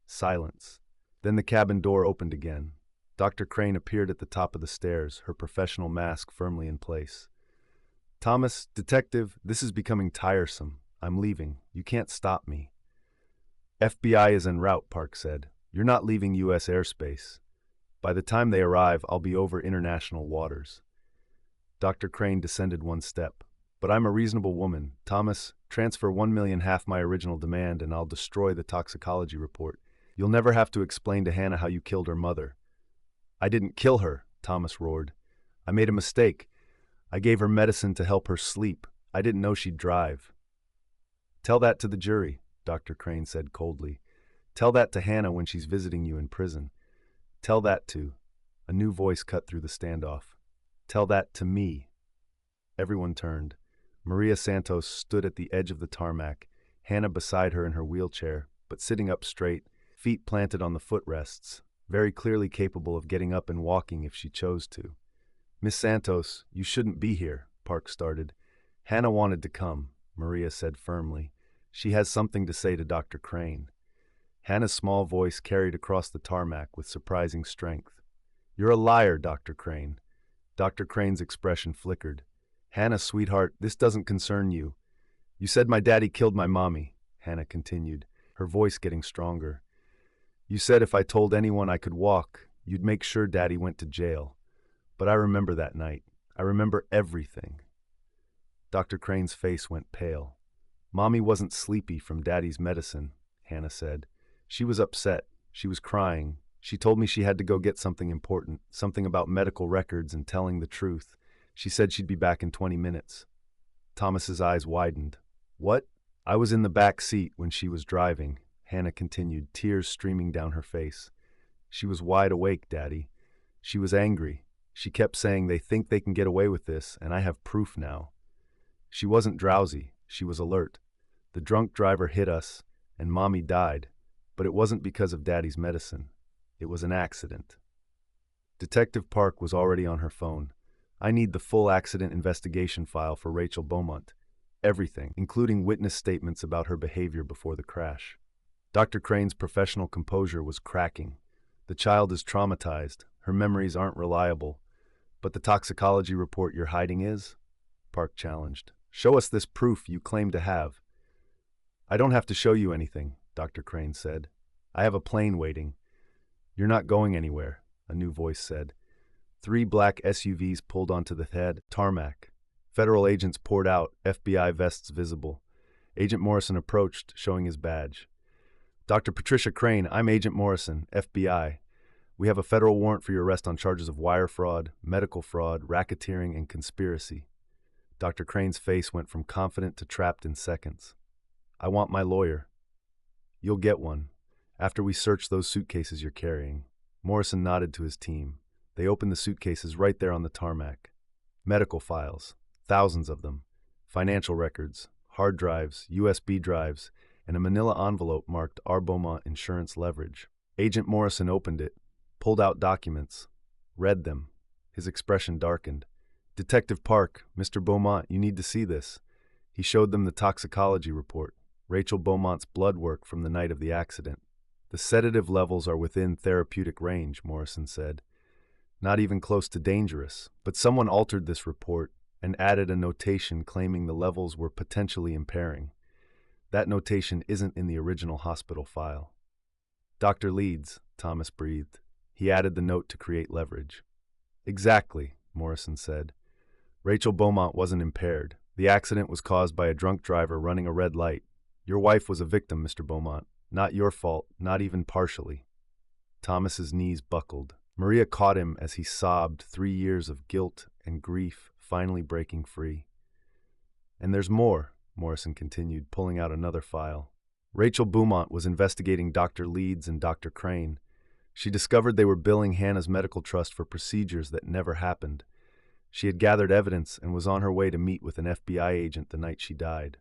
S1: Silence. Then the cabin door opened again. Dr. Crane appeared at the top of the stairs, her professional mask firmly in place. "Thomas, detective, this is becoming tiresome. I'm leaving. You can't stop me." "FBI is en route," Park said. "You're not leaving U.S. airspace. By the time they arrive, I'll be over international waters." Dr. Crane descended one step. "But I'm a reasonable woman. Thomas, transfer 1 million, half my original demand, and I'll destroy the toxicology report. You'll never have to explain to Hannah how you killed her mother." "I didn't kill her," Thomas roared. "I made a mistake. I gave her medicine to help her sleep. I didn't know she'd drive." "Tell that to the jury," Dr. Crane said coldly. "Tell that to Hannah when she's visiting you in prison. Tell that to—" A new voice cut through the standoff. "Tell that to me." Everyone turned. Maria Santos stood at the edge of the tarmac, Hannah beside her in her wheelchair, but sitting up straight, feet planted on the footrests, very clearly capable of getting up and walking if she chose to. "Miss Santos, you shouldn't be here," Park started. "Hannah wanted to come," Maria said firmly. "She has something to say to Dr. Crane." Hannah's small voice carried across the tarmac with surprising strength. "You're a liar, Dr. Crane." Dr. Crane's expression flickered. "Hannah, sweetheart, this doesn't concern you." "You said my daddy killed my mommy," Hannah continued, her voice getting stronger. "You said if I told anyone I could walk, you'd make sure Daddy went to jail. But I remember that night. I remember everything." Dr. Crane's face went pale. "Mommy wasn't sleepy from Daddy's medicine," Hannah said. "She was upset. She was crying. She told me she had to go get something important, something about medical records and telling the truth. She said she'd be back in 20 minutes. Thomas's eyes widened. "What?" "I was in the back seat when she was driving," Hannah continued, tears streaming down her face. "She was wide awake, Daddy. She was angry. She kept saying they think they can get away with this, and I have proof now. She wasn't drowsy. She was alert. The drunk driver hit us, and Mommy died, but it wasn't because of Daddy's medicine. It was an accident." Detective Park was already on her phone. "I need the full accident investigation file for Rachel Beaumont. Everything, including witness statements about her behavior before the crash." Dr. Crane's professional composure was cracking. "The child is traumatized. Her memories aren't reliable. But the toxicology report you're hiding is?" Park challenged. "Show us this proof you claim to have." "I don't have to show you anything," Dr. Crane said. "I have a plane waiting." "You're not going anywhere," a new voice said. 3 black SUVs pulled onto the tarmac. Federal agents poured out, FBI vests visible. Agent Morrison approached, showing his badge. "Dr. Patricia Crane, I'm Agent Morrison, FBI. We have a federal warrant for your arrest on charges of wire fraud, medical fraud, racketeering, and conspiracy." Dr. Crane's face went from confident to trapped in seconds. "I want my lawyer." "You'll get one, after we search those suitcases you're carrying." Morrison nodded to his team. They opened the suitcases right there on the tarmac. Medical files, thousands of them. Financial records, hard drives, USB drives, and a manila envelope marked R. Beaumont Insurance Leverage. Agent Morrison opened it, pulled out documents, read them. His expression darkened. "Detective Park, Mr. Beaumont, you need to see this." He showed them the toxicology report, Rachel Beaumont's blood work from the night of the accident. "The sedative levels are within therapeutic range," Morrison said. "Not even close to dangerous, but someone altered this report and added a notation claiming the levels were potentially impairing. That notation isn't in the original hospital file." "Dr. Leeds," Thomas breathed. He added the note to create leverage. "Exactly," Morrison said. "Rachel Beaumont wasn't impaired. The accident was caused by a drunk driver running a red light. Your wife was a victim, Mr. Beaumont. Not your fault, not even partially." Thomas's knees buckled. Maria caught him as he sobbed 3 years of guilt and grief finally breaking free. And there's more, Morrison continued, pulling out another file. Rachel Beaumont was investigating Dr. Leeds and Dr. Crane. She discovered they were billing Hannah's medical trust for procedures that never happened. She had gathered evidence and was on her way to meet with an FBI agent the night she died.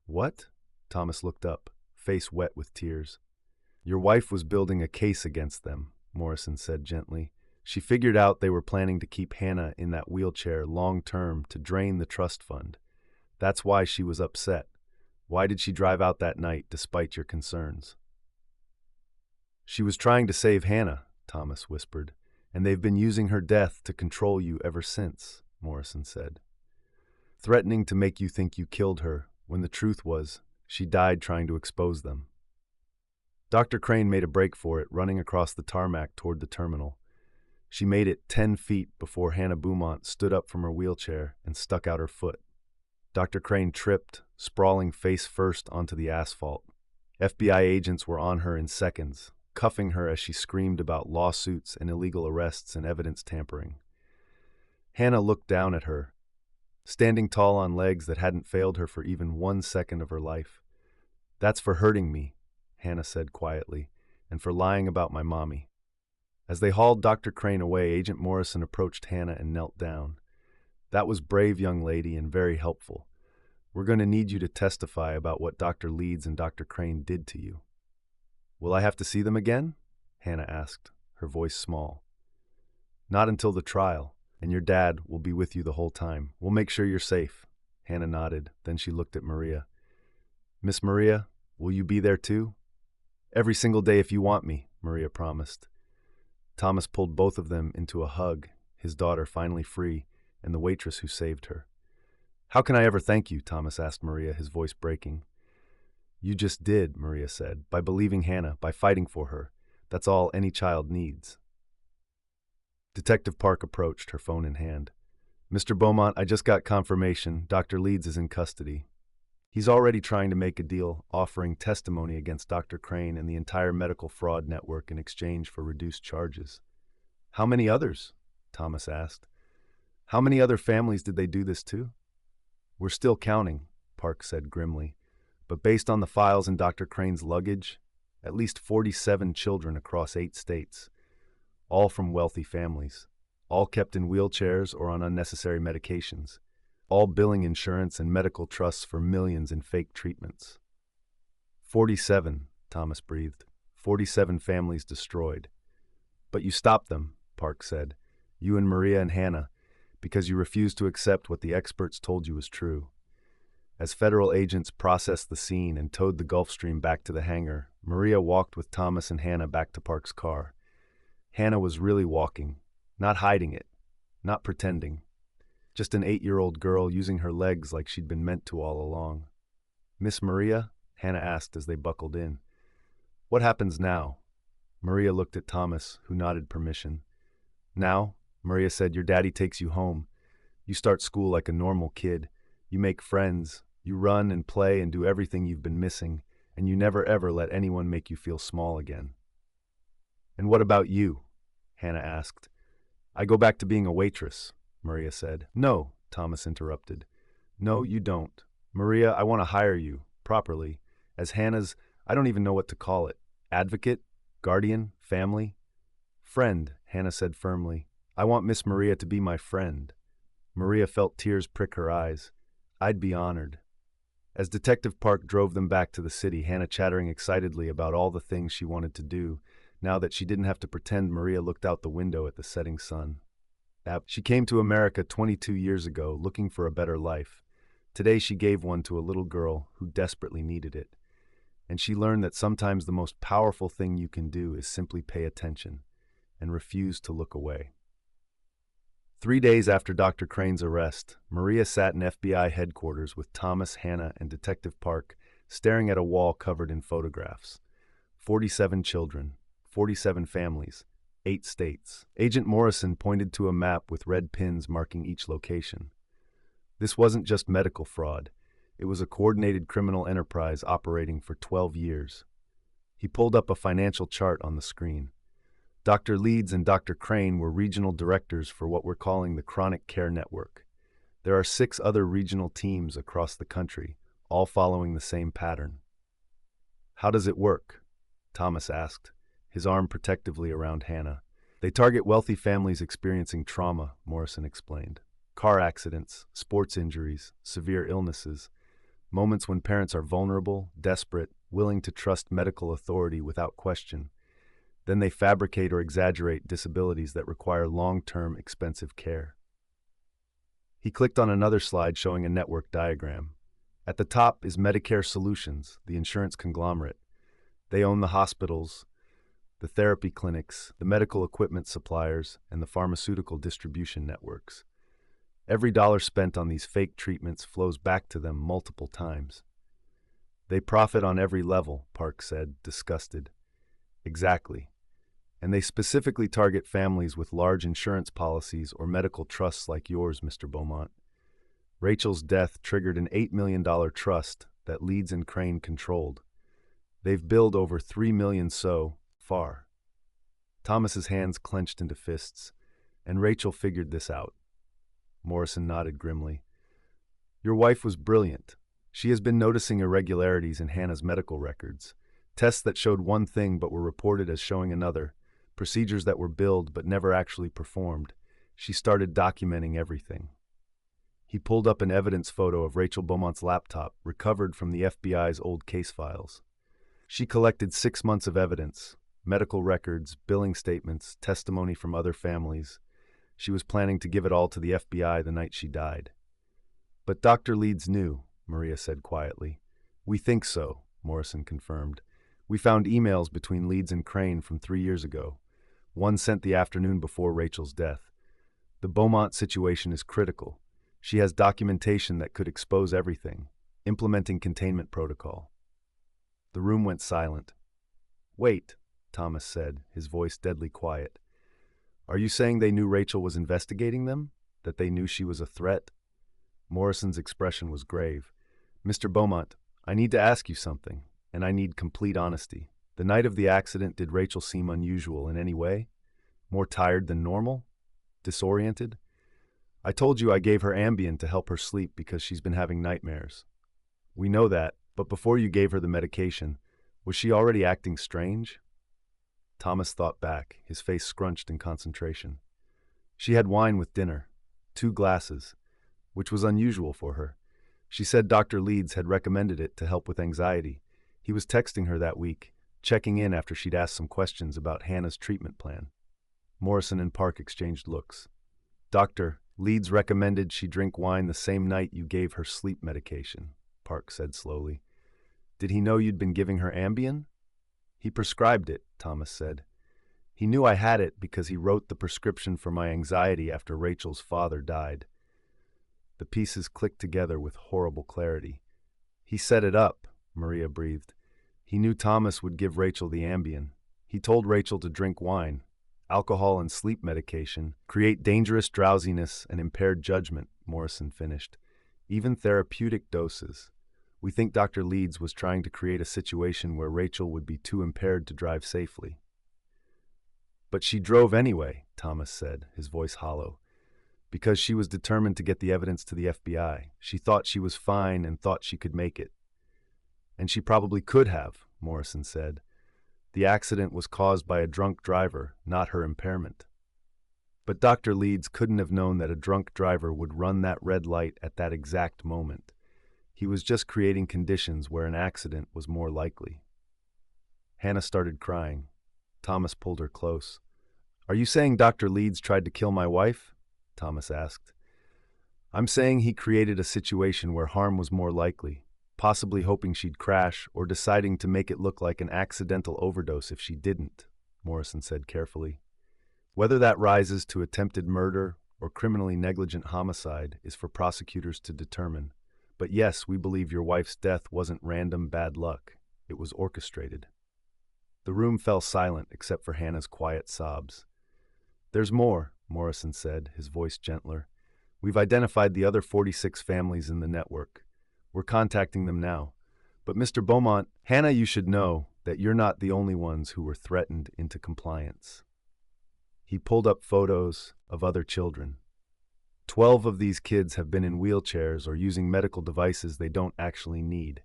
S1: What? Thomas looked up, face wet with tears. Your wife was building a case against them, Morrison said gently. She figured out they were planning to keep Hannah in that wheelchair long-term to drain the trust fund. That's why she was upset. Why did she drive out that night despite your concerns? She was trying to save Hannah, Thomas whispered, and they've been using her death to control you ever since, Morrison said. Threatening to make you think you killed her, when the truth was, she died trying to expose them. Dr. Crane made a break for it, running across the tarmac toward the terminal. She made it 10 feet before Hannah Beaumont stood up from her wheelchair and stuck out her foot. Dr. Crane tripped, sprawling face first onto the asphalt. FBI agents were on her in seconds, cuffing her as she screamed about lawsuits and illegal arrests and evidence tampering. Hannah looked down at her, standing tall on legs that hadn't failed her for even 1 second of her life. That's for hurting me, Hannah said quietly, and for lying about my mommy. As they hauled Dr. Crane away, Agent Morrison approached Hannah and knelt down. That was brave, young lady, and very helpful. We're going to need you to testify about what Dr. Leeds and Dr. Crane did to you. Will I have to see them again? Hannah asked, her voice small. Not until the trial, and your dad will be with you the whole time. We'll make sure you're safe. Hannah nodded, then she looked at Maria. Miss Maria, will you be there too? Every single day if you want me, Maria promised. Thomas pulled both of them into a hug, his daughter finally free, and the waitress who saved her. How can I ever thank you? Thomas asked Maria, his voice breaking. You just did, Maria said, by believing Hannah, by fighting for her. That's all any child needs. Detective Park approached, her phone in hand. Mr. Beaumont, I just got confirmation. Dr. Leeds is in custody. He's already trying to make a deal, offering testimony against Dr. Crane and the entire medical fraud network in exchange for reduced charges. How many others? Thomas asked. How many other families did they do this to? We're still counting, Park said grimly, but based on the files in Dr. Crane's luggage, at least 47 children across 8 states, all from wealthy families, all kept in wheelchairs or on unnecessary medications, all billing insurance and medical trusts for millions in fake treatments. 47, Thomas breathed. 47 families destroyed. But you stopped them, Park said, you and Maria and Hannah, because you refused to accept what the experts told you was true. As federal agents processed the scene and towed the Gulfstream back to the hangar, Maria walked with Thomas and Hannah back to Park's car. Hannah was really walking, not hiding it, not pretending. Just an 8-year-old girl using her legs like she'd been meant to all along. Miss Maria? Hannah asked as they buckled in. What happens now? Maria looked at Thomas, who nodded permission. Now, Maria said, your daddy takes you home. You start school like a normal kid. You make friends. You run and play and do everything you've been missing, and you never ever let anyone make you feel small again. And what about you? Hannah asked. I go back to being a waitress, Maria said. No, Thomas interrupted. No, you don't. Maria, I want to hire you, properly, as Hannah's, I don't even know what to call it, advocate, guardian, family. Friend, Hannah said firmly. I want Miss Maria to be my friend. Maria felt tears prick her eyes. I'd be honored. As Detective Park drove them back to the city, Hannah chattering excitedly about all the things she wanted to do, now that she didn't have to pretend Maria looked out the window at the setting sun. She came to America 22 years ago, looking for a better life. Today she gave one to a little girl who desperately needed it. And she learned that sometimes the most powerful thing you can do is simply pay attention and refuse to look away. 3 days after Dr. Crane's arrest, Maria sat in FBI headquarters with Thomas, Hannah, and Detective Park, staring at a wall covered in photographs. 47 children, 47 families, 8 states. Agent Morrison pointed to a map with red pins marking each location. This wasn't just medical fraud. It was a coordinated criminal enterprise operating for 12 years. He pulled up a financial chart on the screen. Dr. Leeds and Dr. Crane were regional directors for what we're calling the Chronic Care Network. There are 6 other regional teams across the country, all following the same pattern. How does it work? Thomas asked, his arm protectively around Hannah. They target wealthy families experiencing trauma, Morrison explained. Car accidents, sports injuries, severe illnesses, moments when parents are vulnerable, desperate, willing to trust medical authority without question. Then they fabricate or exaggerate disabilities that require long-term, expensive care. He clicked on another slide showing a network diagram. At the top is Medicare Solutions, the insurance conglomerate. They own the hospitals, the therapy clinics, the medical equipment suppliers, and the pharmaceutical distribution networks. Every dollar spent on these fake treatments flows back to them multiple times. They profit on every level, Park said, disgusted. Exactly. And they specifically target families with large insurance policies or medical trusts like yours, Mr. Beaumont. Rachel's death triggered an $8 million trust that Leeds and Crane controlled. They've billed over $3 million so far. Thomas's hands clenched into fists, and Rachel figured this out. Morrison nodded grimly. Your wife was brilliant. She has been noticing irregularities in Hannah's medical records. Tests that showed one thing but were reported as showing another. Procedures that were billed but never actually performed. She started documenting everything. He pulled up an evidence photo of Rachel Beaumont's laptop, recovered from the FBI's old case files. She collected 6 months of evidence, medical records, billing statements, testimony from other families. She was planning to give it all to the FBI the night she died. But Dr. Leeds knew, Maria said quietly. We think so, Morrison confirmed. We found emails between Leeds and Crane from 3 years ago. One sent the afternoon before Rachel's death. The Beaumont situation is critical. She has documentation that could expose everything, implementing containment protocol. The room went silent. Wait, Thomas said, his voice deadly quiet. Are you saying they knew Rachel was investigating them? That they knew she was a threat? Morrison's expression was grave. Mr. Beaumont, I need to ask you something, and I need complete honesty. The night of the accident, did Rachel seem unusual in any way? More tired than normal? Disoriented? I told you I gave her Ambien to help her sleep because she's been having nightmares. We know that, but before you gave her the medication, was she already acting strange? Thomas thought back, his face scrunched in concentration. She had wine with dinner, 2 glasses, which was unusual for her. She said Dr. Leeds had recommended it to help with anxiety. He was texting her that week, checking in after she'd asked some questions about Hannah's treatment plan. Morrison and Park exchanged looks. Dr. Leeds recommended she drink wine the same night you gave her sleep medication, Park said slowly. Did he know you'd been giving her Ambien? He prescribed it, Thomas said. He knew I had it because he wrote the prescription for my anxiety after Rachel's father died. The pieces clicked together with horrible clarity. He set it up, Maria breathed. He knew Thomas would give Rachel the Ambien. He told Rachel to drink wine. Alcohol and sleep medication create dangerous drowsiness and impaired judgment, Morrison finished. Even therapeutic doses. We think Dr. Leeds was trying to create a situation where Rachel would be too impaired to drive safely. But she drove anyway, Thomas said, his voice hollow. Because she was determined to get the evidence to the FBI. She thought she was fine and thought she could make it. And she probably could have, Morrison said. The accident was caused by a drunk driver, not her impairment. But Dr. Leeds couldn't have known that a drunk driver would run that red light at that exact moment. He was just creating conditions where an accident was more likely. Hannah started crying. Thomas pulled her close. Are you saying Dr. Leeds tried to kill my wife? Thomas asked. I'm saying he created a situation where harm was more likely, possibly hoping she'd crash or deciding to make it look like an accidental overdose if she didn't, Morrison said carefully. Whether that rises to attempted murder or criminally negligent homicide is for prosecutors to determine. But yes, we believe your wife's death wasn't random bad luck. It was orchestrated. The room fell silent except for Hannah's quiet sobs. There's more, Morrison said, his voice gentler. We've identified the other 46 families in the network. We're contacting them now. But Mr. Beaumont, Hannah, you should know that you're not the only ones who were threatened into compliance. He pulled up photos of other children. 12 of these kids have been in wheelchairs or using medical devices they don't actually need.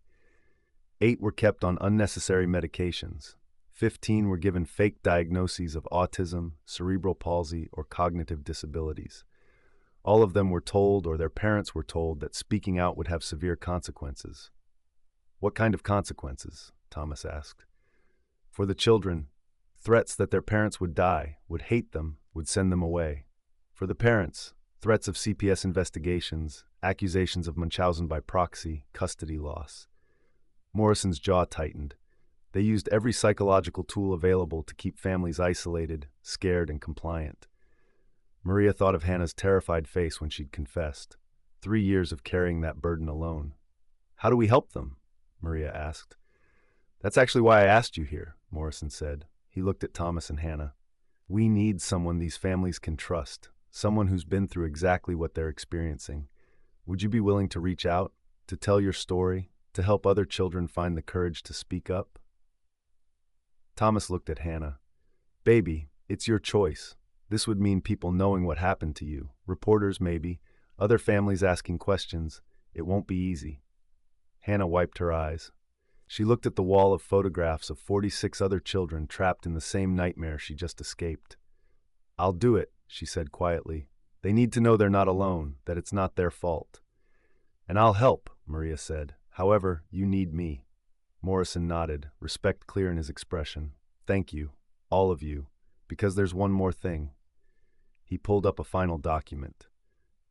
S1: 8 were kept on unnecessary medications. 15 were given fake diagnoses of autism, cerebral palsy, or cognitive disabilities. All of them were told, or their parents were told, that speaking out would have severe consequences. What kind of consequences? Thomas asked. For the children, threats that their parents would die, would hate them, would send them away. For the parents, threats of CPS investigations, accusations of Munchausen by proxy, custody loss. Morrison's jaw tightened. They used every psychological tool available to keep families isolated, scared, and compliant. Maria thought of Hannah's terrified face when she'd confessed. 3 years of carrying that burden alone. How do we help them? Maria asked. That's actually why I asked you here, Morrison said. He looked at Thomas and Hannah. We need someone these families can trust, someone who's been through exactly what they're experiencing. Would you be willing to reach out, to tell your story, to help other children find the courage to speak up? Thomas looked at Hannah. Baby, it's your choice. This would mean people knowing what happened to you, reporters maybe, other families asking questions. It won't be easy. Hannah wiped her eyes. She looked at the wall of photographs of 46 other children trapped in the same nightmare she just escaped. I'll do it, she said quietly. They need to know they're not alone, that it's not their fault. And I'll help, Maria said. However, you need me. Morrison nodded, respect clear in his expression. Thank you, all of you, because there's one more thing. He pulled up a final document.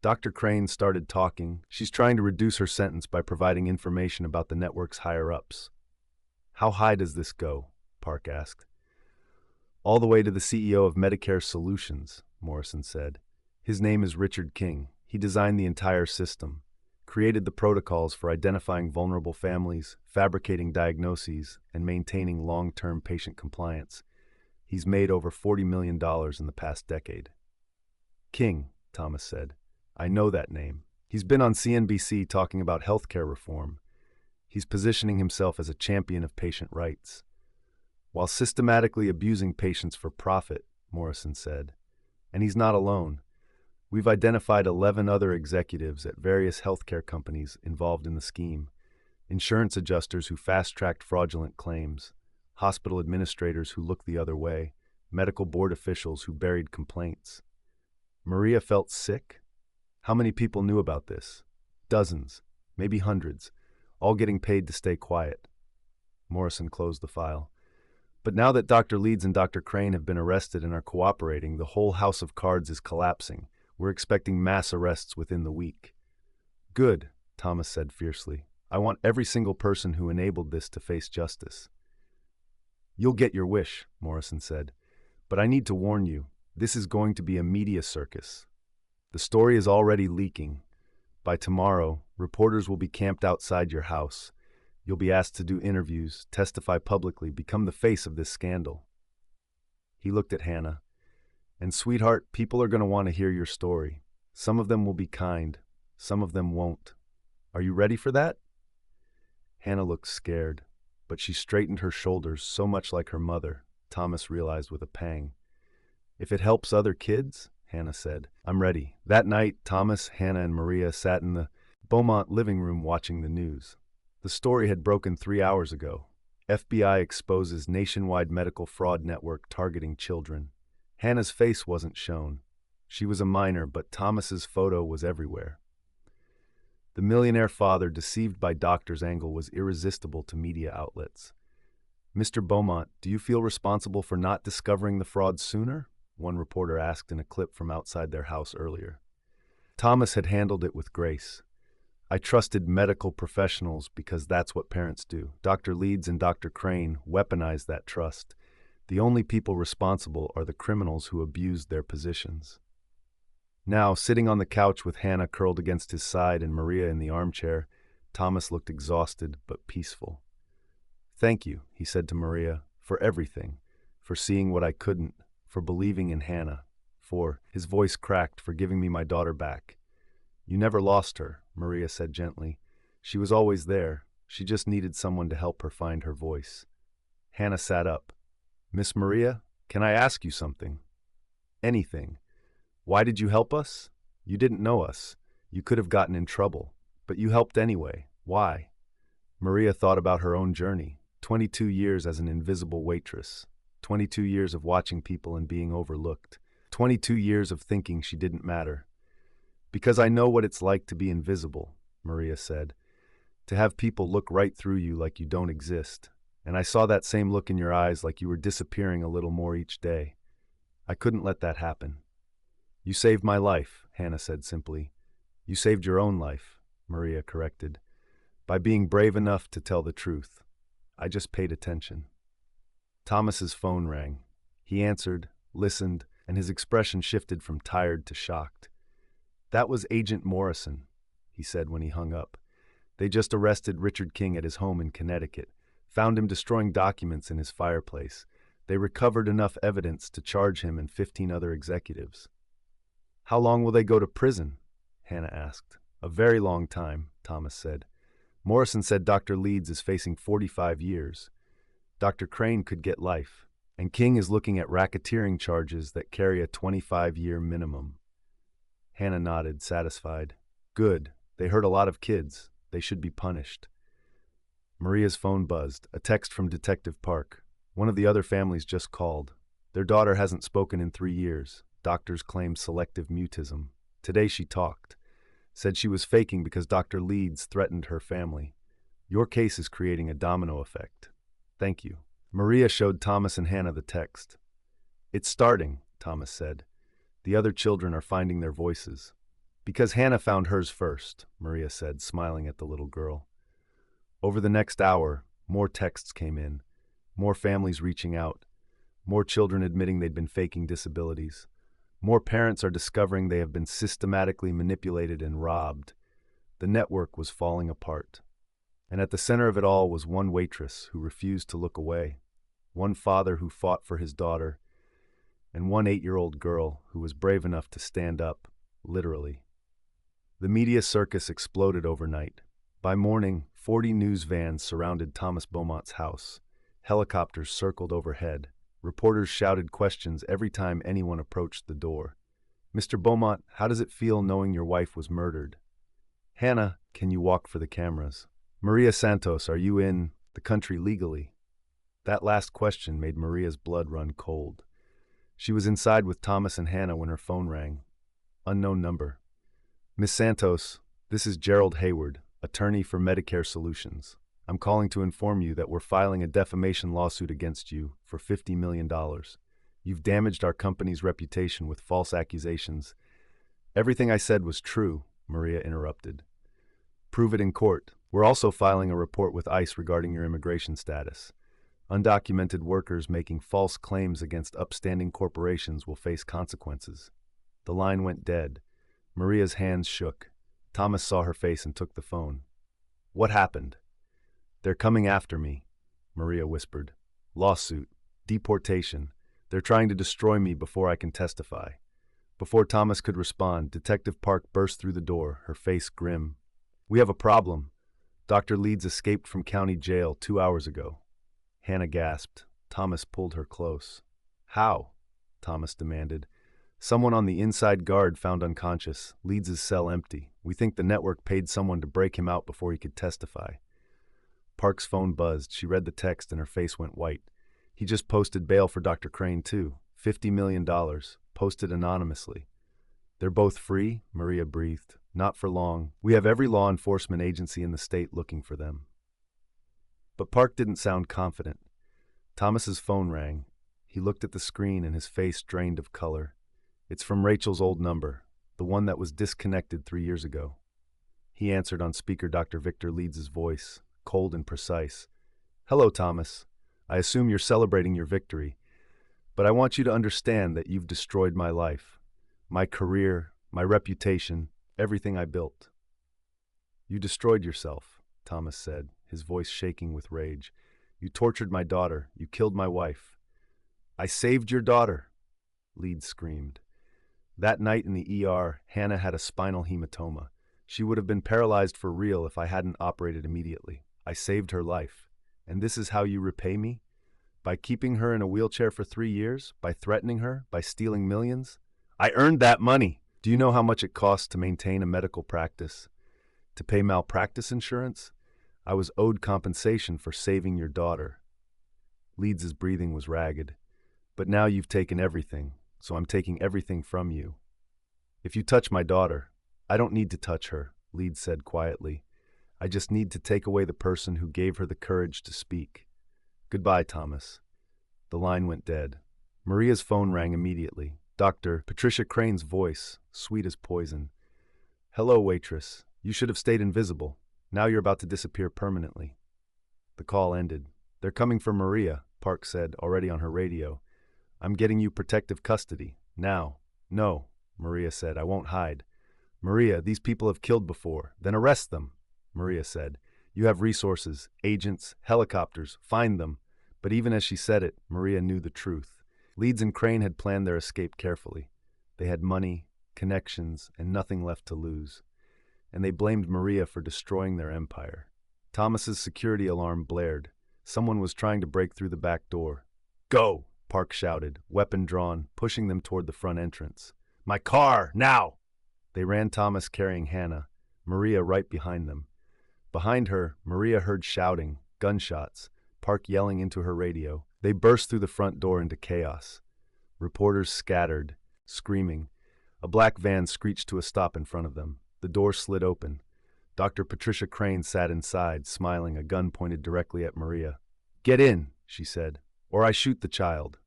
S1: Dr. Crane started talking. She's trying to reduce her sentence by providing information about the network's higher-ups. How high does this go? Park asked. All the way to the CEO of Medicare Solutions, Morrison said. His name is Richard King. He designed the entire system, created the protocols for identifying vulnerable families, fabricating diagnoses, and maintaining long-term patient compliance. He's made over $40 million in the past decade. King, Thomas said. I know that name. He's been on CNBC talking about healthcare reform. He's positioning himself as a champion of patient rights, while systematically abusing patients for profit, Morrison said. And he's not alone. We've identified 11 other executives at various healthcare companies involved in the scheme. Insurance adjusters who fast-tracked fraudulent claims, hospital administrators who looked the other way, medical board officials who buried complaints. Maria felt sick. How many people knew about this? Dozens, maybe hundreds, all getting paid to stay quiet. Morrison closed the file. But now that Dr. Leeds and Dr. Crane have been arrested and are cooperating, the whole house of cards is collapsing. We're expecting mass arrests within the week. Good, Thomas said fiercely. I want every single person who enabled this to face justice. You'll get your wish, Morrison said. But I need to warn you, this is going to be a media circus. The story is already leaking. By tomorrow, reporters will be camped outside your house. You'll be asked to do interviews, testify publicly, become the face of this scandal. He looked at Hannah. And sweetheart, people are going to want to hear your story. Some of them will be kind, some of them won't. Are you ready for that? Hannah looked scared, but she straightened her shoulders so much like her mother, Thomas realized with a pang. If it helps other kids, Hannah said, I'm ready. That night, Thomas, Hannah, and Maria sat in the Beaumont living room watching the news. The story had broken 3 hours ago. FBI exposes nationwide medical fraud network targeting children. Hannah's face wasn't shown. She was a minor, but Thomas's photo was everywhere. The millionaire father, deceived by doctors' angle, was irresistible to media outlets. Mr. Beaumont, do you feel responsible for not discovering the fraud sooner? One reporter asked in a clip from outside their house earlier. Thomas had handled it with grace. I trusted medical professionals because that's what parents do. Dr. Leeds and Dr. Crane weaponized that trust. The only people responsible are the criminals who abused their positions. Now, sitting on the couch with Hannah curled against his side and Maria in the armchair, Thomas looked exhausted but peaceful. Thank you, he said to Maria, for everything, for seeing what I couldn't, for believing in Hannah, his voice cracked, for giving me my daughter back. You never lost her, Maria said gently. She was always there. She just needed someone to help her find her voice. Hannah sat up. Miss Maria, can I ask you something? Anything. Why did you help us? You didn't know us. You could have gotten in trouble. But you helped anyway. Why? Maria thought about her own journey. 22 years as an invisible waitress. 22 years of watching people and being overlooked. 22 years of thinking she didn't matter. Because I know what it's like to be invisible, Maria said. To have people look right through you like you don't exist. And I saw that same look in your eyes like you were disappearing a little more each day. I couldn't let that happen. You saved my life, Hannah said simply. You saved your own life, Maria corrected, by being brave enough to tell the truth. I just paid attention. Thomas's phone rang. He answered, listened, and his expression shifted from tired to shocked. That was Agent Morrison, he said when he hung up. They just arrested Richard King at his home in Connecticut, found him destroying documents in his fireplace. They recovered enough evidence to charge him and 15 other executives. How long will they go to prison? Hannah asked. A very long time, Thomas said. Morrison said Dr. Leeds is facing 45 years. Dr. Crane could get life, and King is looking at racketeering charges that carry a 25-year minimum. Hannah nodded, satisfied. Good. They hurt a lot of kids. They should be punished. Maria's phone buzzed, a text from Detective Park. One of the other families just called. Their daughter hasn't spoken in 3 years. Doctors claim selective mutism. Today she talked. Said she was faking because Dr. Leeds threatened her family. Your case is creating a domino effect. Thank you. Maria showed Thomas and Hannah the text. It's starting, Thomas said. The other children are finding their voices. Because Hannah found hers first, Maria said, smiling at the little girl. Over the next hour, more texts came in. More families reaching out. More children admitting they'd been faking disabilities. More parents are discovering they have been systematically manipulated and robbed. The network was falling apart. And at the center of it all was one waitress who refused to look away, one father who fought for his daughter, and one 8-year-old girl who was brave enough to stand up, literally. The media circus exploded overnight. By morning, 40 news vans surrounded Thomas Beaumont's house. Helicopters circled overhead. Reporters shouted questions every time anyone approached the door. Mr. Beaumont, how does it feel knowing your wife was murdered? Hannah, can you walk for the cameras? Maria Santos, are you in the country legally? That last question made Maria's blood run cold. She was inside with Thomas and Hannah when her phone rang. Unknown number. Miss Santos, this is Gerald Hayward, attorney for Medicare Solutions. I'm calling to inform you that we're filing a defamation lawsuit against you for $50 million. You've damaged our company's reputation with false accusations. Everything I said was true, Maria interrupted. Prove it in court. We're also filing a report with ICE regarding your immigration status. Undocumented workers making false claims against upstanding corporations will face consequences. The line went dead. Maria's hands shook. Thomas saw her face and took the phone. What happened? They're coming after me, Maria whispered. Lawsuit. Deportation. They're trying to destroy me before I can testify. Before Thomas could respond, Detective Park burst through the door, her face grim. We have a problem. Dr. Leeds escaped from county jail 2 hours ago. Hannah gasped. Thomas pulled her close. How? Thomas demanded. Someone on the inside guard found unconscious. Leeds' cell empty. We think the network paid someone to break him out before he could testify. Park's phone buzzed. She read the text and her face went white. He just posted bail for Dr. Crane, too. $50 million. Posted anonymously. They're both free? Maria breathed. Not for long. We have every law enforcement agency in the state looking for them. But Park didn't sound confident. Thomas's phone rang. He looked at the screen and his face drained of color. It's from Rachel's old number, the one that was disconnected 3 years ago. He answered on speaker Dr. Victor Leeds' voice, cold and precise. Hello, Thomas. I assume you're celebrating your victory, but I want you to understand that you've destroyed my life, my career, my reputation, everything I built. You destroyed yourself, Thomas said, his voice shaking with rage. You tortured my daughter. You killed my wife. I saved your daughter, Leeds screamed. That night in the ER, Hannah had a spinal hematoma. She would have been paralyzed for real if I hadn't operated immediately. I saved her life. And this is how you repay me? By keeping her in a wheelchair for 3 years? By threatening her? By stealing millions? I earned that money. Do you know how much it costs to maintain a medical practice? To pay malpractice insurance? I was owed compensation for saving your daughter. Leeds' breathing was ragged. But now you've taken everything, so I'm taking everything from you. If you touch my daughter, I don't need to touch her, Leeds said quietly. I just need to take away the person who gave her the courage to speak. Goodbye, Thomas. The line went dead. Maria's phone rang immediately. Dr. Patricia Crane's voice, sweet as poison. Hello, Waitress. You should have stayed invisible. Now you're about to disappear permanently. The call ended. They're coming for Maria, Park said, already on her radio. I'm getting you protective custody. Now. No, Maria said. I won't hide. Maria, these people have killed before. Then arrest them, Maria said. You have resources, agents, helicopters. Find them. But even as she said it, Maria knew the truth. Leeds and Crane had planned their escape carefully. They had money, connections, and nothing left to lose. And they blamed Maria for destroying their empire. Thomas's security alarm blared. Someone was trying to break through the back door. Go! Park shouted, weapon drawn, pushing them toward the front entrance. My car, now! They ran Thomas carrying Hannah, Maria right behind them. Behind her, Maria heard shouting, gunshots, Park yelling into her radio. They burst through the front door into chaos. Reporters scattered, screaming. A black van screeched to a stop in front of them. The door slid open. Dr. Patricia Crane sat inside, smiling, a gun pointed directly at Maria. Get in, she said, or I shoot the child.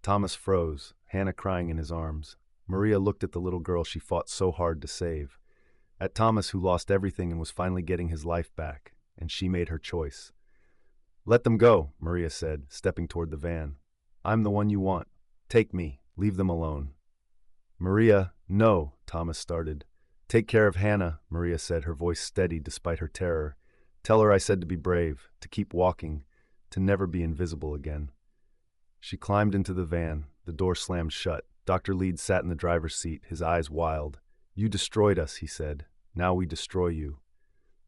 S1: Thomas froze, Hannah crying in his arms. Maria looked at the little girl she fought so hard to save. At Thomas, who lost everything and was finally getting his life back, and she made her choice. Let them go, Maria said, stepping toward the van. I'm the one you want. Take me. Leave them alone. Maria, no, Thomas started. Take care of Hannah, Maria said, her voice steady despite her terror. Tell her I said to be brave, to keep walking, to never be invisible again. She climbed into the van. The door slammed shut. Dr. Leeds sat in the driver's seat, his eyes wild. You destroyed us, he said. Now we destroy you.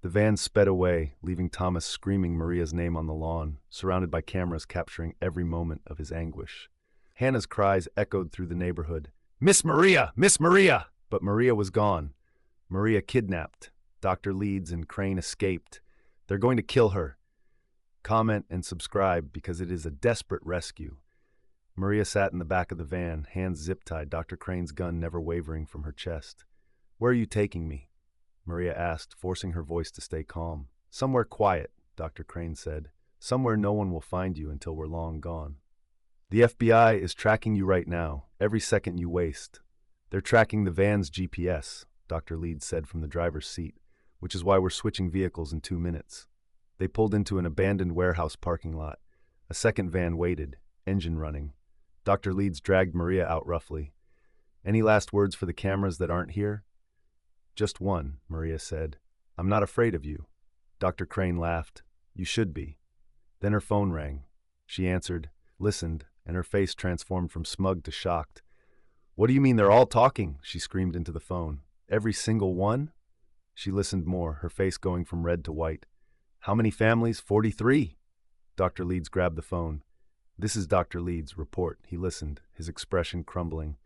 S1: The van sped away, leaving Thomas screaming Maria's name on the lawn, surrounded by cameras capturing every moment of his anguish. Hannah's cries echoed through the neighborhood. Miss Maria! Miss Maria! But Maria was gone. Maria kidnapped. Dr. Leeds and Crane escaped. They're going to kill her. Comment and subscribe because it is a desperate rescue. Maria sat in the back of the van, hands zip-tied, Dr. Crane's gun never wavering from her chest. Where are you taking me? Maria asked, forcing her voice to stay calm. Somewhere quiet, Dr. Crane said. Somewhere no one will find you until we're long gone. The FBI is tracking you right now, every second you waste. They're tracking the van's GPS, Dr. Leeds said from the driver's seat, which is why we're switching vehicles in 2 minutes. They pulled into an abandoned warehouse parking lot. A second van waited, engine running. Dr. Leeds dragged Maria out roughly. Any last words for the cameras that aren't here? Just one, Maria said. I'm not afraid of you. Dr. Crane laughed. You should be. Then her phone rang. She answered, listened, and her face transformed from smug to shocked. What do you mean they're all talking? She screamed into the phone. Every single one? She listened more, her face going from red to white. How many families? 43. Dr. Leeds grabbed the phone. This is Dr. Leeds. Report. He listened, his expression crumbling.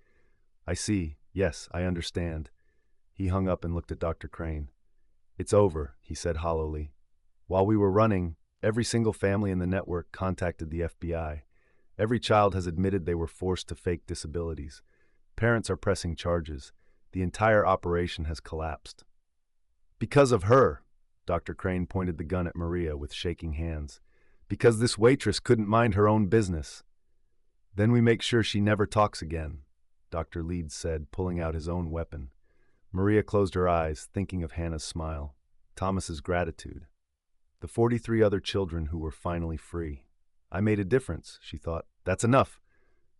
S1: I see. Yes, I understand. He hung up and looked at Dr. Crane. It's over, he said hollowly. While we were running, every single family in the network contacted the FBI. Every child has admitted they were forced to fake disabilities. Parents are pressing charges. The entire operation has collapsed. Because of her, Dr. Crane pointed the gun at Maria with shaking hands. Because this waitress couldn't mind her own business. Then we make sure she never talks again, Dr. Leeds said, pulling out his own weapon. Maria closed her eyes, thinking of Hannah's smile, Thomas's gratitude, the 43 other children who were finally free. I made a difference, she thought. That's enough.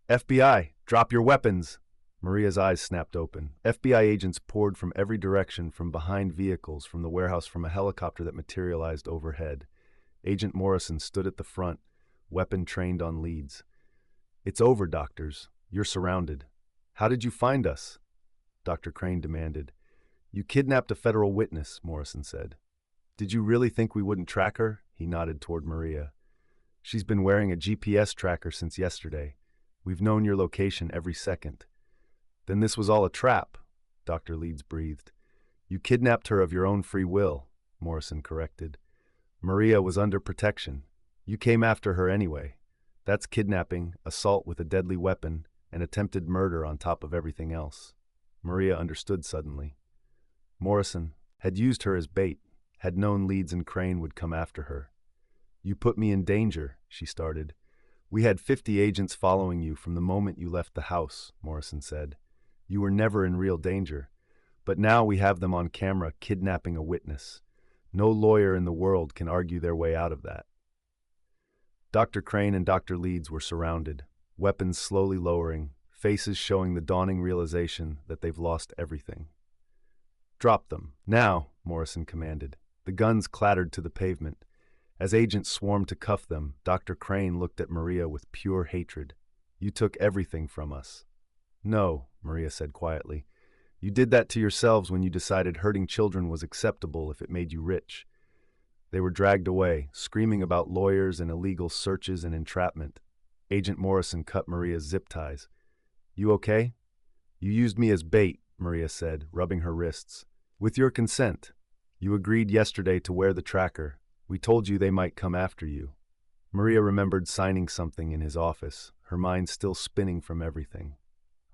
S1: FBI, drop your weapons. Maria's eyes snapped open. FBI agents poured from every direction, from behind vehicles, from the warehouse, from a helicopter that materialized overhead. Agent Morrison stood at the front, weapon trained on Leeds. It's over, doctors. You're surrounded. How did you find us? Dr. Crane demanded. You kidnapped a federal witness, Morrison said. Did you really think we wouldn't track her? He nodded toward Maria. She's been wearing a GPS tracker since yesterday. We've known your location every second. Then this was all a trap, Dr. Leeds breathed. You kidnapped her of your own free will, Morrison corrected. Maria was under protection. You came after her anyway. That's kidnapping, assault with a deadly weapon, and attempted murder on top of everything else. Maria understood suddenly. Morrison had used her as bait, had known Leeds and Crane would come after her. You put me in danger, she started. We had 50 agents following you from the moment you left the house, Morrison said. You were never in real danger. But now we have them on camera kidnapping a witness. No lawyer in the world can argue their way out of that. Dr. Crane and Dr. Leeds were surrounded, weapons slowly lowering, faces showing the dawning realization that they've lost everything. Drop them. Now, Morrison commanded. The guns clattered to the pavement. As agents swarmed to cuff them, Dr. Crane looked at Maria with pure hatred. You took everything from us. No, Maria said quietly. You did that to yourselves when you decided hurting children was acceptable if it made you rich. They were dragged away, screaming about lawyers and illegal searches and entrapment. Agent Morrison cut Maria's zip ties. You okay? You used me as bait, Maria said, rubbing her wrists. With your consent. You agreed yesterday to wear the tracker. We told you they might come after you. Maria remembered signing something in his office, her mind still spinning from everything.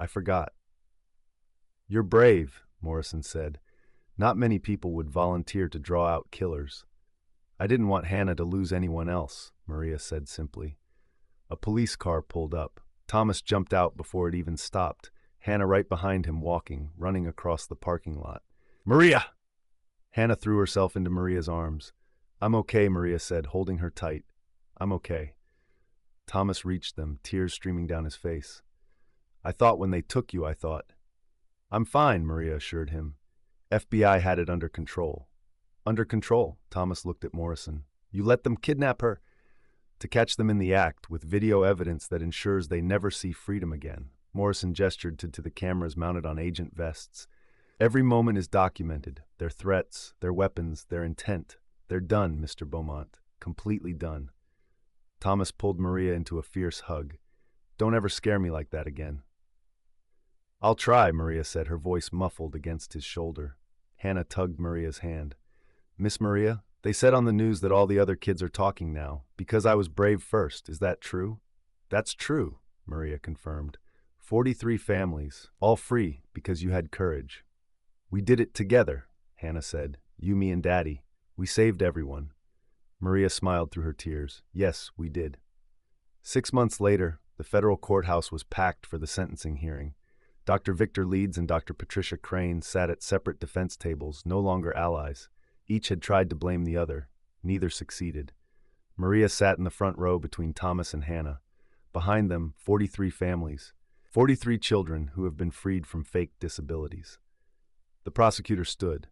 S1: I forgot. You're brave, Morrison said. Not many people would volunteer to draw out killers. I didn't want Hannah to lose anyone else, Maria said simply. A police car pulled up. Thomas jumped out before it even stopped, Hannah right behind him walking, running across the parking lot. Maria! Hannah threw herself into Maria's arms. I'm okay, Maria said, holding her tight. I'm okay. Thomas reached them, tears streaming down his face. I thought when they took you, I thought. I'm fine, Maria assured him. FBI had it under control. Under control, Thomas looked at Morrison. You let them kidnap her? To catch them in the act, with video evidence that ensures they never see freedom again. Morrison gestured to the cameras mounted on agent vests. Every moment is documented. Their threats, their weapons, their intent. They're done, Mr. Beaumont. Completely done. Thomas pulled Maria into a fierce hug. Don't ever scare me like that again. I'll try, Maria said, her voice muffled against his shoulder. Hannah tugged Maria's hand. Miss Maria, they said on the news that all the other kids are talking now, because I was brave first. Is that true? That's true, Maria confirmed. 43 families, all free because you had courage. We did it together, Hannah said. You, me, and Daddy. We saved everyone. Maria smiled through her tears. Yes, we did. 6 months later, the federal courthouse was packed for the sentencing hearing. Dr. Victor Leeds and Dr. Patricia Crane sat at separate defense tables, no longer allies. Each had tried to blame the other. Neither succeeded. Maria sat in the front row between Thomas and Hannah. Behind them, 43 families. 43 children who have been freed from fake disabilities. The prosecutor stood.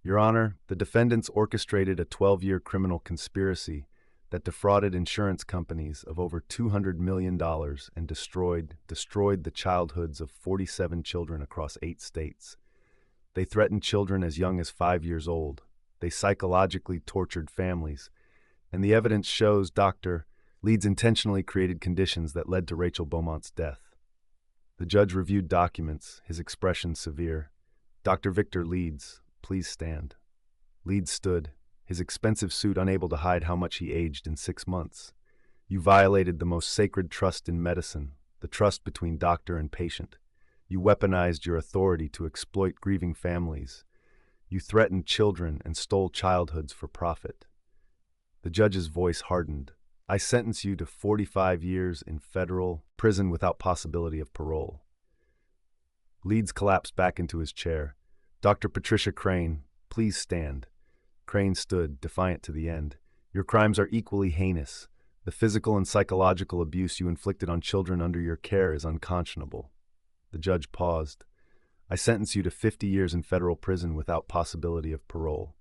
S1: Your Honor, the defendants orchestrated a 12-year criminal conspiracy that defrauded insurance companies of over $200 million and destroyed the childhoods of 47 children across 8 states. They threatened children as young as 5 years old. They psychologically tortured families. And the evidence shows Dr. Leeds intentionally created conditions that led to Rachel Beaumont's death. The judge reviewed documents, his expression severe. Dr. Victor Leeds, please stand. Leeds stood, his expensive suit unable to hide how much he aged in 6 months. You violated the most sacred trust in medicine, the trust between doctor and patient. You weaponized your authority to exploit grieving families. You threatened children and stole childhoods for profit. The judge's voice hardened. I sentence you to 45 years in federal prison without possibility of parole. Leeds collapsed back into his chair. Dr. Patricia Crane, please stand. Crane stood, defiant to the end. Your crimes are equally heinous. The physical and psychological abuse you inflicted on children under your care is unconscionable. The judge paused. I sentence you to 50 years in federal prison without possibility of parole.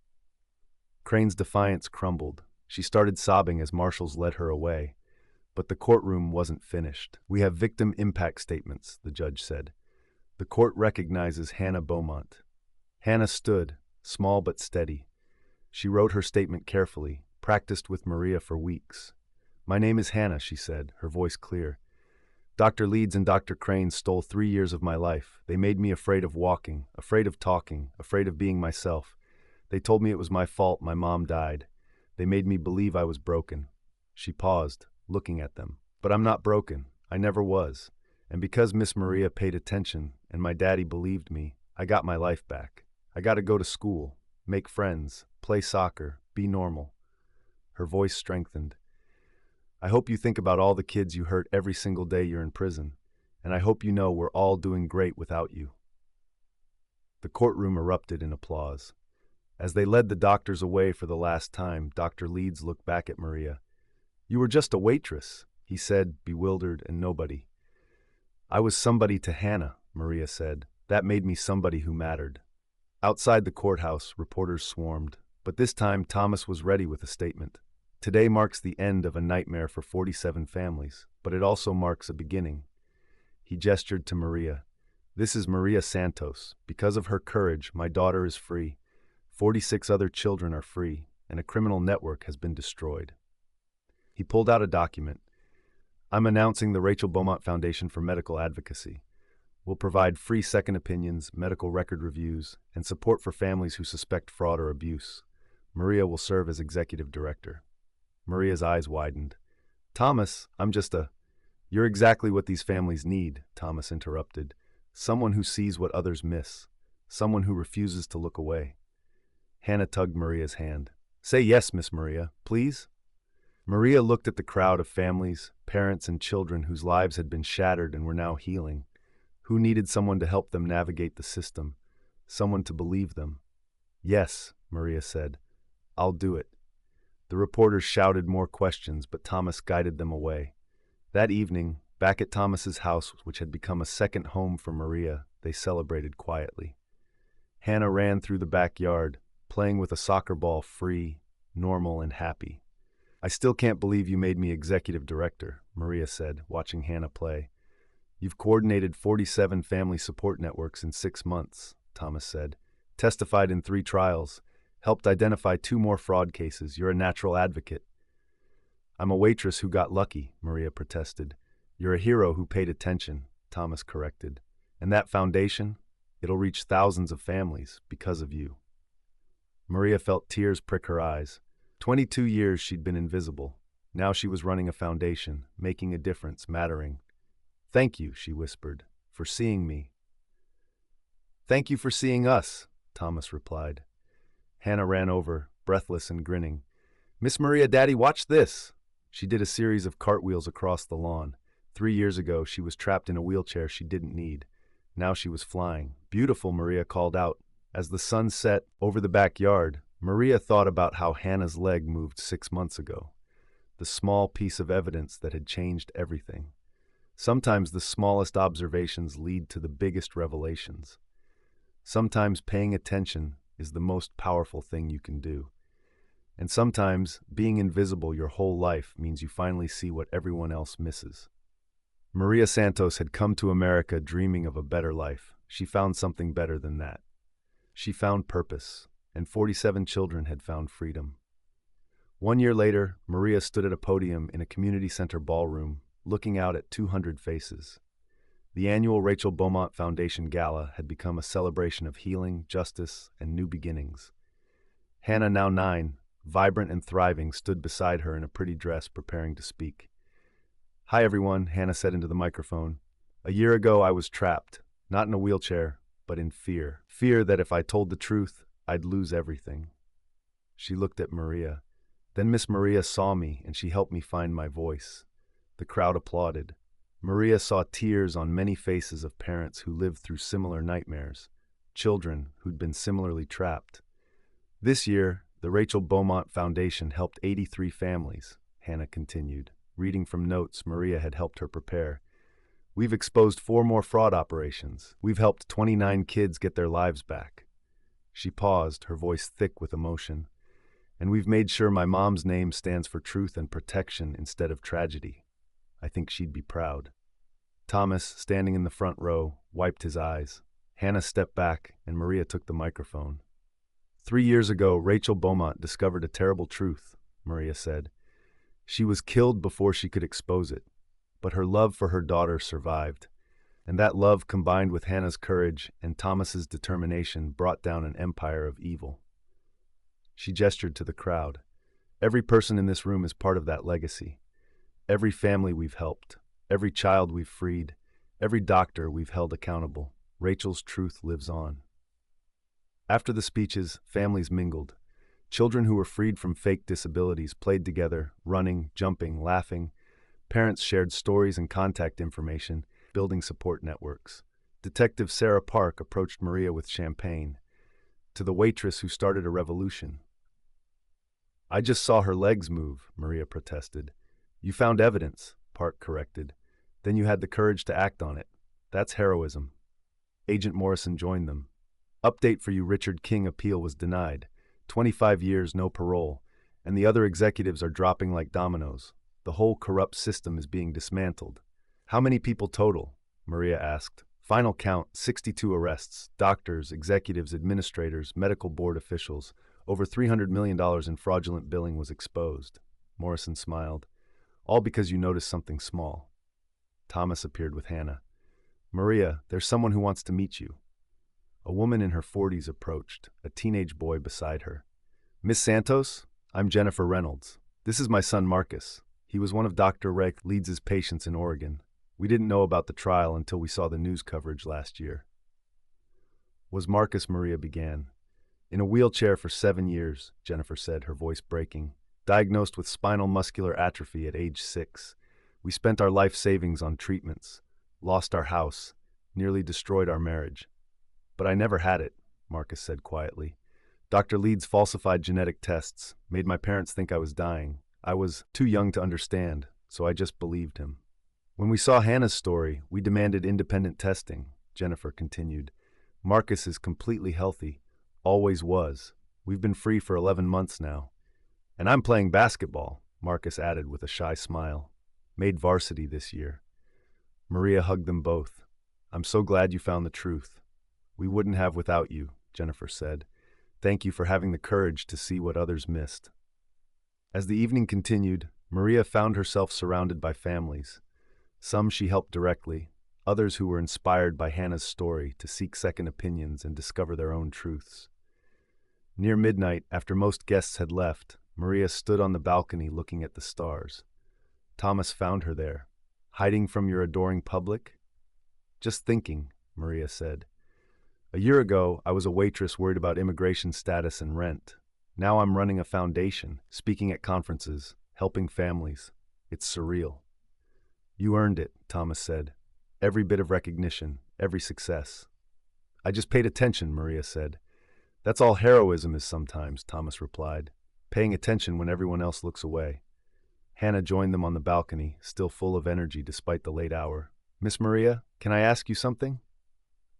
S1: Crane's defiance crumbled. She started sobbing as marshals led her away. But the courtroom wasn't finished. We have victim impact statements, the judge said. The court recognizes Hannah Beaumont. Hannah stood, small but steady. She wrote her statement carefully, practiced with Maria for weeks. My name is Hannah, she said, her voice clear. Dr. Leeds and Dr. Crane stole 3 years of my life. They made me afraid of walking, afraid of talking, afraid of being myself. They told me it was my fault my mom died. They made me believe I was broken. She paused, looking at them. But I'm not broken. I never was. And because Miss Maria paid attention and my daddy believed me, I got my life back. I got to go to school, make friends, play soccer, be normal. Her voice strengthened. I hope you think about all the kids you hurt every single day you're in prison, and I hope you know we're all doing great without you. The courtroom erupted in applause. As they led the doctors away for the last time, Dr. Leeds looked back at Maria. You were just a waitress, he said, bewildered and nobody. I was somebody to Hannah, Maria said. That made me somebody who mattered. Outside the courthouse, reporters swarmed, but this time Thomas was ready with a statement. Today marks the end of a nightmare for 47 families, but it also marks a beginning. He gestured to Maria. This is Maria Santos. Because of her courage, my daughter is free. 46 other children are free, and a criminal network has been destroyed. He pulled out a document. I'm announcing the Rachel Beaumont Foundation for Medical Advocacy. We'll provide free second opinions, medical record reviews, and support for families who suspect fraud or abuse. Maria will serve as executive director. Maria's eyes widened. Thomas, You're exactly what these families need, Thomas interrupted. Someone who sees what others miss. Someone who refuses to look away. Hannah tugged Maria's hand. Say yes, Miss Maria, please. Maria looked at the crowd of families, parents, and children whose lives had been shattered and were now healing, who needed someone to help them navigate the system, someone to believe them. Yes, Maria said. I'll do it. The reporters shouted more questions, but Thomas guided them away. That evening, back at Thomas's house, which had become a second home for Maria, they celebrated quietly. Hannah ran through the backyard, playing with a soccer ball free, normal, and happy. I still can't believe you made me executive director, Maria said, watching Hannah play. You've coordinated 47 family support networks in 6 months, Thomas said, testified in 3 trials, helped identify 2 more fraud cases. You're a natural advocate. I'm a waitress who got lucky, Maria protested. You're a hero who paid attention, Thomas corrected. And that foundation, it'll reach thousands of families because of you. Maria felt tears prick her eyes. 22 years she'd been invisible. Now she was running a foundation, making a difference, mattering. Thank you, she whispered, for seeing me. Thank you for seeing us, Thomas replied. Hannah ran over, breathless and grinning. Miss Maria, Daddy, watch this. She did a series of cartwheels across the lawn. 3 years ago, she was trapped in a wheelchair she didn't need. Now she was flying. Beautiful, Maria called out. As the sun set over the backyard, Maria thought about how Hannah's leg moved 6 months ago. The small piece of evidence that had changed everything. Sometimes the smallest observations lead to the biggest revelations. Sometimes paying attention is the most powerful thing you can do. And sometimes being invisible your whole life means you finally see what everyone else misses. Maria Santos had come to America dreaming of a better life. She found something better than that. She found purpose, and 47 children had found freedom. 1 year later, Maria stood at a podium in a community center ballroom, looking out at 200 faces. The annual Rachel Beaumont Foundation Gala had become a celebration of healing, justice, and new beginnings. Hannah, now 9, vibrant and thriving, stood beside her in a pretty dress, preparing to speak. Hi everyone, Hannah said into the microphone. A year ago I was trapped, not in a wheelchair, but in fear. Fear that if I told the truth, I'd lose everything. She looked at Maria. Then Miss Maria saw me and she helped me find my voice. The crowd applauded. Maria saw tears on many faces of parents who lived through similar nightmares, children who'd been similarly trapped. This year, the Rachel Beaumont Foundation helped 83 families, Hannah continued, reading from notes Maria had helped her prepare. We've exposed 4 more fraud operations. We've helped 29 kids get their lives back. She paused, her voice thick with emotion. And we've made sure my mom's name stands for truth and protection instead of tragedy. I think she'd be proud. Thomas, standing in the front row, wiped his eyes. Hannah stepped back, and Maria took the microphone. 3 years ago, Rachel Beaumont discovered a terrible truth, Maria said. She was killed before she could expose it, but her love for her daughter survived. And that love, combined with Hannah's courage and Thomas's determination, brought down an empire of evil. She gestured to the crowd. Every person in this room is part of that legacy. Every family we've helped, every child we've freed, every doctor we've held accountable. Rachel's truth lives on. After the speeches, families mingled. Children who were freed from fake disabilities played together, running, jumping, laughing. Parents shared stories and contact information, building support networks. Detective Sarah Park approached Maria with champagne. To the waitress who started a revolution. "I just saw her legs move," Maria protested. "You found evidence," Park corrected. "Then you had the courage to act on it. That's heroism." Agent Morrison joined them. "Update for you: Richard King appeal was denied. 25 years, no parole. And the other executives are dropping like dominoes. The whole corrupt system is being dismantled." "How many people total?" Maria asked. "Final count, 62 arrests. Doctors, executives, administrators, medical board officials. Over $300 million in fraudulent billing was exposed." Morrison smiled. "All because you noticed something small." Thomas appeared with Hannah. "Maria, there's someone who wants to meet you." A woman in her 40s approached, a teenage boy beside her. "Miss Santos, I'm Jennifer Reynolds. This is my son Marcus. He was one of Dr. Reich Leeds' patients in Oregon. We didn't know about the trial until we saw the news coverage last year." "Was Marcus," Maria began. "In a wheelchair for 7 years," Jennifer said, her voice breaking. "Diagnosed with spinal muscular atrophy at age 6. We spent our life savings on treatments, lost our house, nearly destroyed our marriage. But I never had it," Marcus said quietly. "Dr. Leeds falsified genetic tests, made my parents think I was dying. I was too young to understand, so I just believed him. When we saw Hannah's story, we demanded independent testing," Jennifer continued. "Marcus is completely healthy, always was. We've been free for 11 months now. And I'm playing basketball," Marcus added with a shy smile. "Made varsity this year." Maria hugged them both. "I'm so glad you found the truth." "We wouldn't have without you," Jennifer said. "Thank you for having the courage to see what others missed." As the evening continued, Maria found herself surrounded by families. Some she helped directly, others who were inspired by Hannah's story to seek second opinions and discover their own truths. Near midnight, after most guests had left, Maria stood on the balcony looking at the stars. Thomas found her there. "Hiding from your adoring public?" "Just thinking," Maria said. "A year ago, I was a waitress worried about immigration status and rent. Now I'm running a foundation, speaking at conferences, helping families. It's surreal." "You earned it," Thomas said. "Every bit of recognition, every success." "I just paid attention," Maria said. "That's all heroism is sometimes," Thomas replied. "Paying attention when everyone else looks away." Hannah joined them on the balcony, still full of energy despite the late hour. "Miss Maria, can I ask you something?"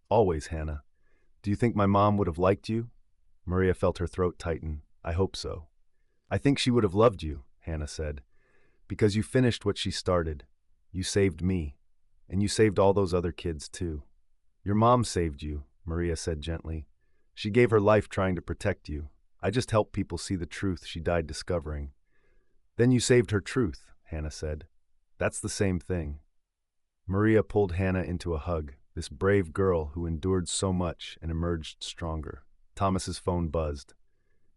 S1: "Always, Hannah." "Do you think my mom would have liked you?" Maria felt her throat tighten. "I hope so." "I think she would have loved you," Hannah said, "because you finished what she started. You saved me, and you saved all those other kids too." "Your mom saved you," Maria said gently. "She gave her life trying to protect you. I just helped people see the truth she died discovering." "Then you saved her truth," Hannah said. "That's the same thing." Maria pulled Hannah into a hug, this brave girl who endured so much and emerged stronger. Thomas's phone buzzed.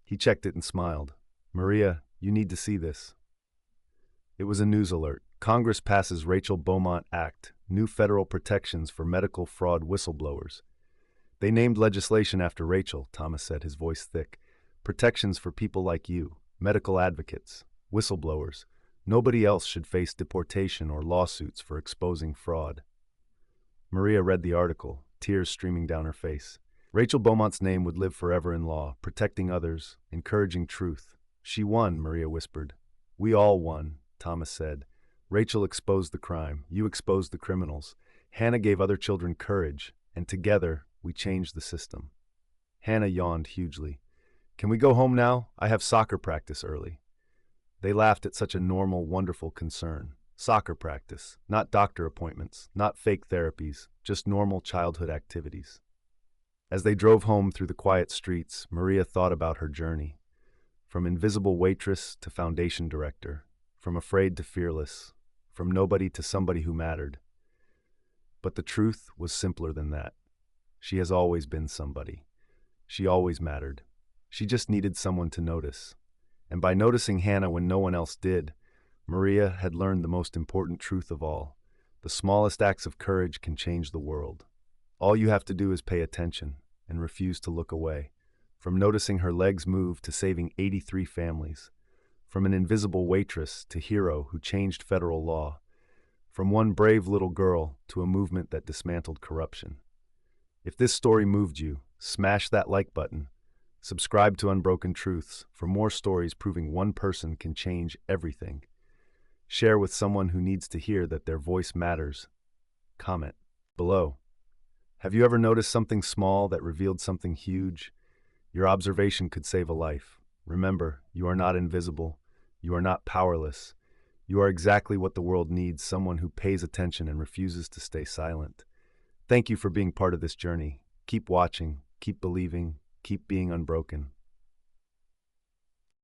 S1: He checked it and smiled. "Maria, you need to see this." It was a news alert. Congress passes Rachel Beaumont Act, new federal protections for medical fraud whistleblowers. "They named legislation after Rachel," Thomas said, his voice thick. "Protections for people like you, medical advocates, whistleblowers. Nobody else should face deportation or lawsuits for exposing fraud." Maria read the article, tears streaming down her face. Rachel Beaumont's name would live forever in law, protecting others, encouraging truth. "She won," Maria whispered. "We all won," Thomas said. "Rachel exposed the crime. You exposed the criminals. Hannah gave other children courage, and together we changed the system." Hannah yawned hugely. "Can we go home now? I have soccer practice early." They laughed at such a normal, wonderful concern. Soccer practice, not doctor appointments, not fake therapies, just normal childhood activities. As they drove home through the quiet streets, Maria thought about her journey. From invisible waitress to foundation director, from afraid to fearless, from nobody to somebody who mattered. But the truth was simpler than that. She has always been somebody. She always mattered. She just needed someone to notice. And by noticing Hannah when no one else did, Maria had learned the most important truth of all. The smallest acts of courage can change the world. All you have to do is pay attention and refuse to look away. From noticing her legs move to saving 83 families. From an invisible waitress to hero who changed federal law. From one brave little girl to a movement that dismantled corruption. If this story moved you, smash that like button. Subscribe to Unbroken Truths for more stories proving one person can change everything. Share with someone who needs to hear that their voice matters. Comment below. Have you ever noticed something small that revealed something huge? Your observation could save a life. Remember, you are not invisible. You are not powerless. You are exactly what the world needs, someone who pays attention and refuses to stay silent. Thank you for being part of this journey. Keep watching, keep believing, keep being unbroken.